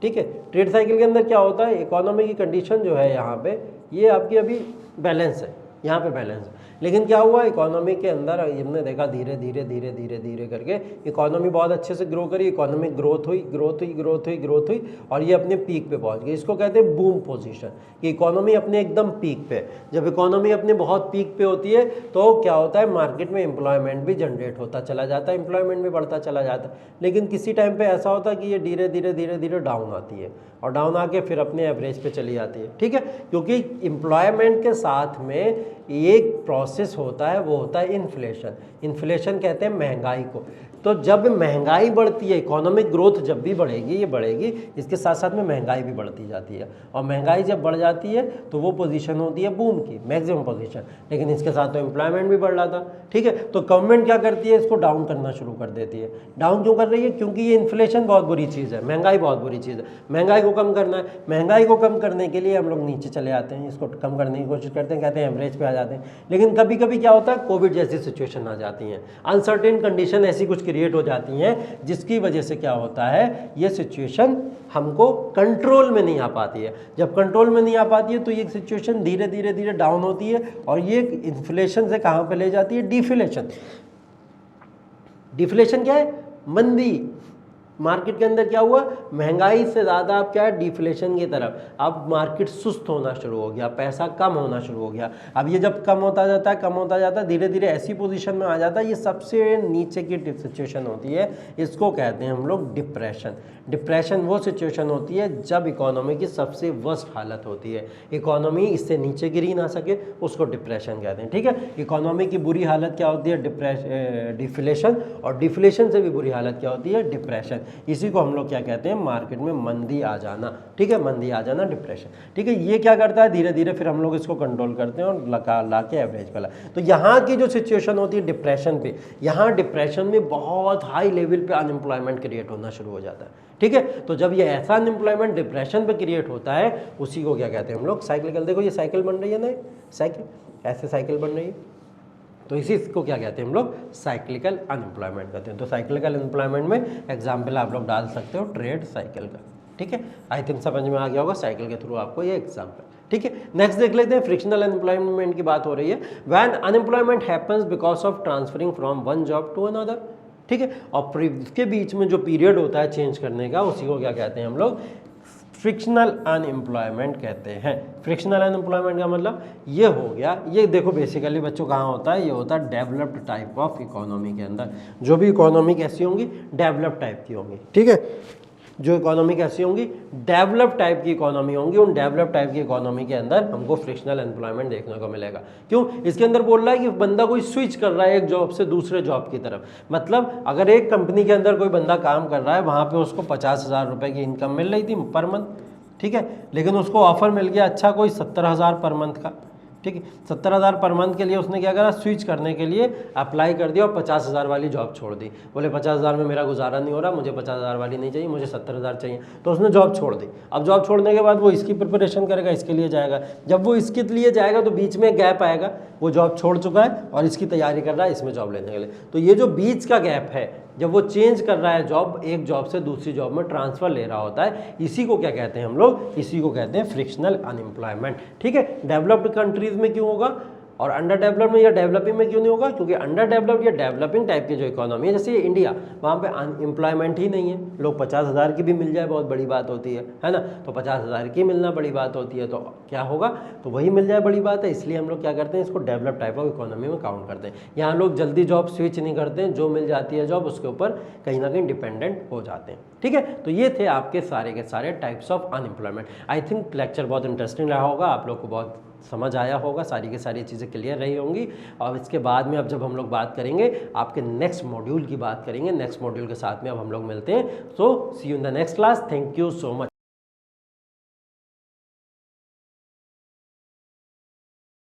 ठीक है। ट्रेड साइकिल के अंदर क्या होता है? इकोनॉमी की कंडीशन जो है यहाँ पे, ये आपकी अभी बैलेंस है, यहाँ पे बैलेंस है, लेकिन क्या हुआ इकोनॉमी के अंदर, हमने देखा धीरे धीरे धीरे धीरे धीरे करके इकोनॉमी बहुत अच्छे से ग्रो करी, इकोनॉमिक ग्रोथ हुई और ये अपने पीक पे पहुंच गई। इसको कहते हैं बूम पोजीशन, कि इकोनॉमी अपने एकदम पीक पे। जब इकोनॉमी अपने बहुत पीक पे होती है तो क्या होता है? मार्केट में एम्प्लॉयमेंट भी जनरेट होता चला जाता है, एम्प्लॉयमेंट भी बढ़ता चला जाता है। लेकिन किसी टाइम पे ऐसा होता है कि ये धीरे धीरे धीरे धीरे डाउन आती है, और डाउन आके फिर अपने एवरेज पे चली जाती है, ठीक है। क्योंकि एम्प्लॉयमेंट के साथ में एक प्रोसेस होता है, वो होता है इन्फ्लेशन। इन्फ्लेशन कहते हैं महंगाई को। तो जब महंगाई बढ़ती है, इकोनॉमिक ग्रोथ जब भी बढ़ेगी, ये बढ़ेगी, इसके साथ साथ में महंगाई भी बढ़ती जाती है, और महंगाई जब बढ़ जाती है तो वो पोजीशन होती है बूम की, मैक्सिमम पोजीशन। लेकिन इसके साथ तो एम्प्लॉयमेंट भी बढ़ रहा था, ठीक है। तो गवर्नमेंट क्या करती है? इसको डाउन करना शुरू कर देती है। डाउन क्यों कर रही है? क्योंकि ये इन्फ्लेशन बहुत बुरी चीज़ है, महंगाई बहुत बुरी चीज़ है। महंगाई को कम करना है, महंगाई को कम करने के लिए हम लोग नीचे चले आते हैं, इसको कम करने की कोशिश करते हैं, कहते हैं एवरेज पे आ जाते हैं। लेकिन कभी कभी क्या होता है? कोविड जैसी सिचुएशन आ जाती है, अनसर्टेन कंडीशन ऐसी कुछ क्रिएट हो जाती हैं, जिसकी वजह से क्या होता है? ये सिचुएशन हमको कंट्रोल में नहीं आ पाती है। जब कंट्रोल में नहीं आ पाती है तो ये सिचुएशन धीरे धीरे धीरे डाउन होती है, और ये इन्फ्लेशन से कहाँ पे ले जाती है? डिफ्लेशन। डिफ्लेशन क्या है? मंदी। मार्केट के अंदर क्या हुआ? महंगाई से ज़्यादा अब क्या है? डिफ्लेशन की तरफ। अब मार्केट सुस्त होना शुरू हो गया, पैसा कम होना शुरू हो गया। अब ये जब कम होता जाता है धीरे धीरे ऐसी पोजीशन में आ जाता है, ये सबसे नीचे की सिचुएशन होती है, इसको कहते हैं हम लोग डिप्रेशन। डिप्रेशन वो सिचुएशन होती है जब इकोनॉमी की सबसे वर्स्ट हालत होती है, इकोनॉमी इससे नीचे गिर ही ना सके, उसको डिप्रेशन कहते हैं, ठीक है। इकोनॉमी की बुरी हालत क्या होती है? डिफ्लेशन। और डिफ्लेशन से भी बुरी हालत क्या होती है? डिप्रेशन। इसी को हम लोग क्या कहते हैं? मार्केट में मंदी आ जाना, ठीक है, मंदी आ जाना, डिप्रेशन, ठीक है। ये क्या करता है? धीरे धीरे फिर हम लोग इसको कंट्रोल करते हैं और ला के एवरेज पे ला। तो यहाँ की जो सिचुएशन होती है डिप्रेशन पे, यहाँ डिप्रेशन में बहुत हाई लेवल पे अनएम्प्लॉयमेंट क्रिएट होना शुरू हो जाता है, ठीक है। तो जब ये ऐसा अनएम्प्लॉयमेंट डिप्रेशन पे क्रिएट होता है, उसी को क्या कहते हैं हम लोग? साइक्लिकल। देखो ये साइकिल बन रही है ना, साइकिल, ऐसे साइकिल बन रही है, तो इसी को क्या कहते हैं हम लोग? साइक्लिकल अनएम्प्लॉयमेंट कहते हैं। तो साइक्लिकल अनएम्प्लॉयमेंट में एग्जाम्पल आप लोग डाल सकते हो ट्रेड साइकिल का, ठीक है। आई थिंक समझ में आ गया होगा साइकिल के थ्रू आपको ये एग्जाम्पल, ठीक है। नेक्स्ट देख लेते हैं, फ्रिक्शनल अनएम्प्लॉयमेंट की बात हो रही है। When unemployment happens because of transferring from one job to another, ठीक है। और इसके बीच में जो पीरियड होता है चेंज करने का, उसी को क्या कहते हैं हम लोग? फ्रिक्शनल अनएम्प्लॉयमेंट कहते हैं। फ्रिक्शनल अनएम्प्लॉयमेंट का मतलब ये हो गया, ये देखो बेसिकली बच्चों कहाँ होता है? ये होता है डेवलप्ड टाइप ऑफ इकोनॉमी के अंदर। जो भी इकोनॉमी कैसी होंगी? डेवलप्ड टाइप की होंगी, ठीक है। जो इकोनॉमी कैसी होंगी, डेवलप टाइप की इकोनॉमी होंगी। उन डेवलप टाइप की इकोनॉमी के अंदर हमको फ्रिक्शनल एम्प्लॉयमेंट देखने को मिलेगा। क्यों? इसके अंदर बोल रहा है कि बंदा कोई स्विच कर रहा है एक जॉब से दूसरे जॉब की तरफ। मतलब अगर एक कंपनी के अंदर कोई बंदा काम कर रहा है, वहाँ पे उसको 50,000 रुपये की इनकम मिल रही थी पर मंथ, ठीक है, लेकिन उसको ऑफर मिल गया अच्छा कोई 70,000 पर मंथ का, ठीक है। 70,000 पर मंथ के लिए उसने क्या करा, स्विच करने के लिए अप्लाई कर दिया और 50,000 वाली जॉब छोड़ दी। बोले 50,000 में मेरा गुजारा नहीं हो रहा, मुझे 50,000 वाली नहीं चाहिए, मुझे 70,000 चाहिए। तो उसने जॉब छोड़ दी। अब जॉब छोड़ने के बाद वो इसकी प्रिपरेशन करेगा, इसके लिए जाएगा। जब वो इसके लिए जाएगा तो बीच में गैप आएगा, वो जॉब छोड़ चुका है और इसकी तैयारी कर रहा है इसमें जॉब लेने के लिए। तो ये जो बीच का गैप है, जब वो चेंज कर रहा है जॉब, एक जॉब से दूसरी जॉब में ट्रांसफर ले रहा होता है, इसी को क्या कहते हैं हम लोग, इसी को कहते हैं फ्रिक्शनल अनएम्प्लॉयमेंट, ठीक है। डेवलप्ड कंट्रीज में क्यों होगा और अंडर डेवलप्ड में या डेवलपिंग में क्यों नहीं होगा? क्योंकि अंडर डेवलप्ड या डेवलपिंग टाइप की जो इकोनॉमी है, जैसे इंडिया, वहाँ पे अनएम्प्लॉयमेंट ही नहीं है। लोग 50,000 की भी मिल जाए बहुत बड़ी बात होती है ना। तो 50,000 की मिलना बड़ी बात होती है, तो क्या होगा, तो वही मिल जाए बड़ी बात है। इसलिए हम लोग क्या करते हैं, इसको डेवलप टाइप ऑफ इकोनॉमी में काउंट करते हैं। यहाँ लोग जल्दी जॉब स्विच नहीं करते हैं, जो मिल जाती है जॉब उसके ऊपर कहीं ना कहीं डिपेंडेंट हो जाते हैं, ठीक है। तो ये थे आपके सारे के सारे types of unemployment. I think lecture बहुत इंटरेस्टिंग रहा होगा, आप लोग को बहुत समझ आया होगा, सारी की सारी चीज़ें क्लियर रही होंगी। और इसके बाद में अब जब हम लोग बात करेंगे आपके नेक्स्ट मॉड्यूल की बात करेंगे, नेक्स्ट मॉड्यूल के साथ में अब हम लोग मिलते हैं। So see you in the next class. Thank you so much.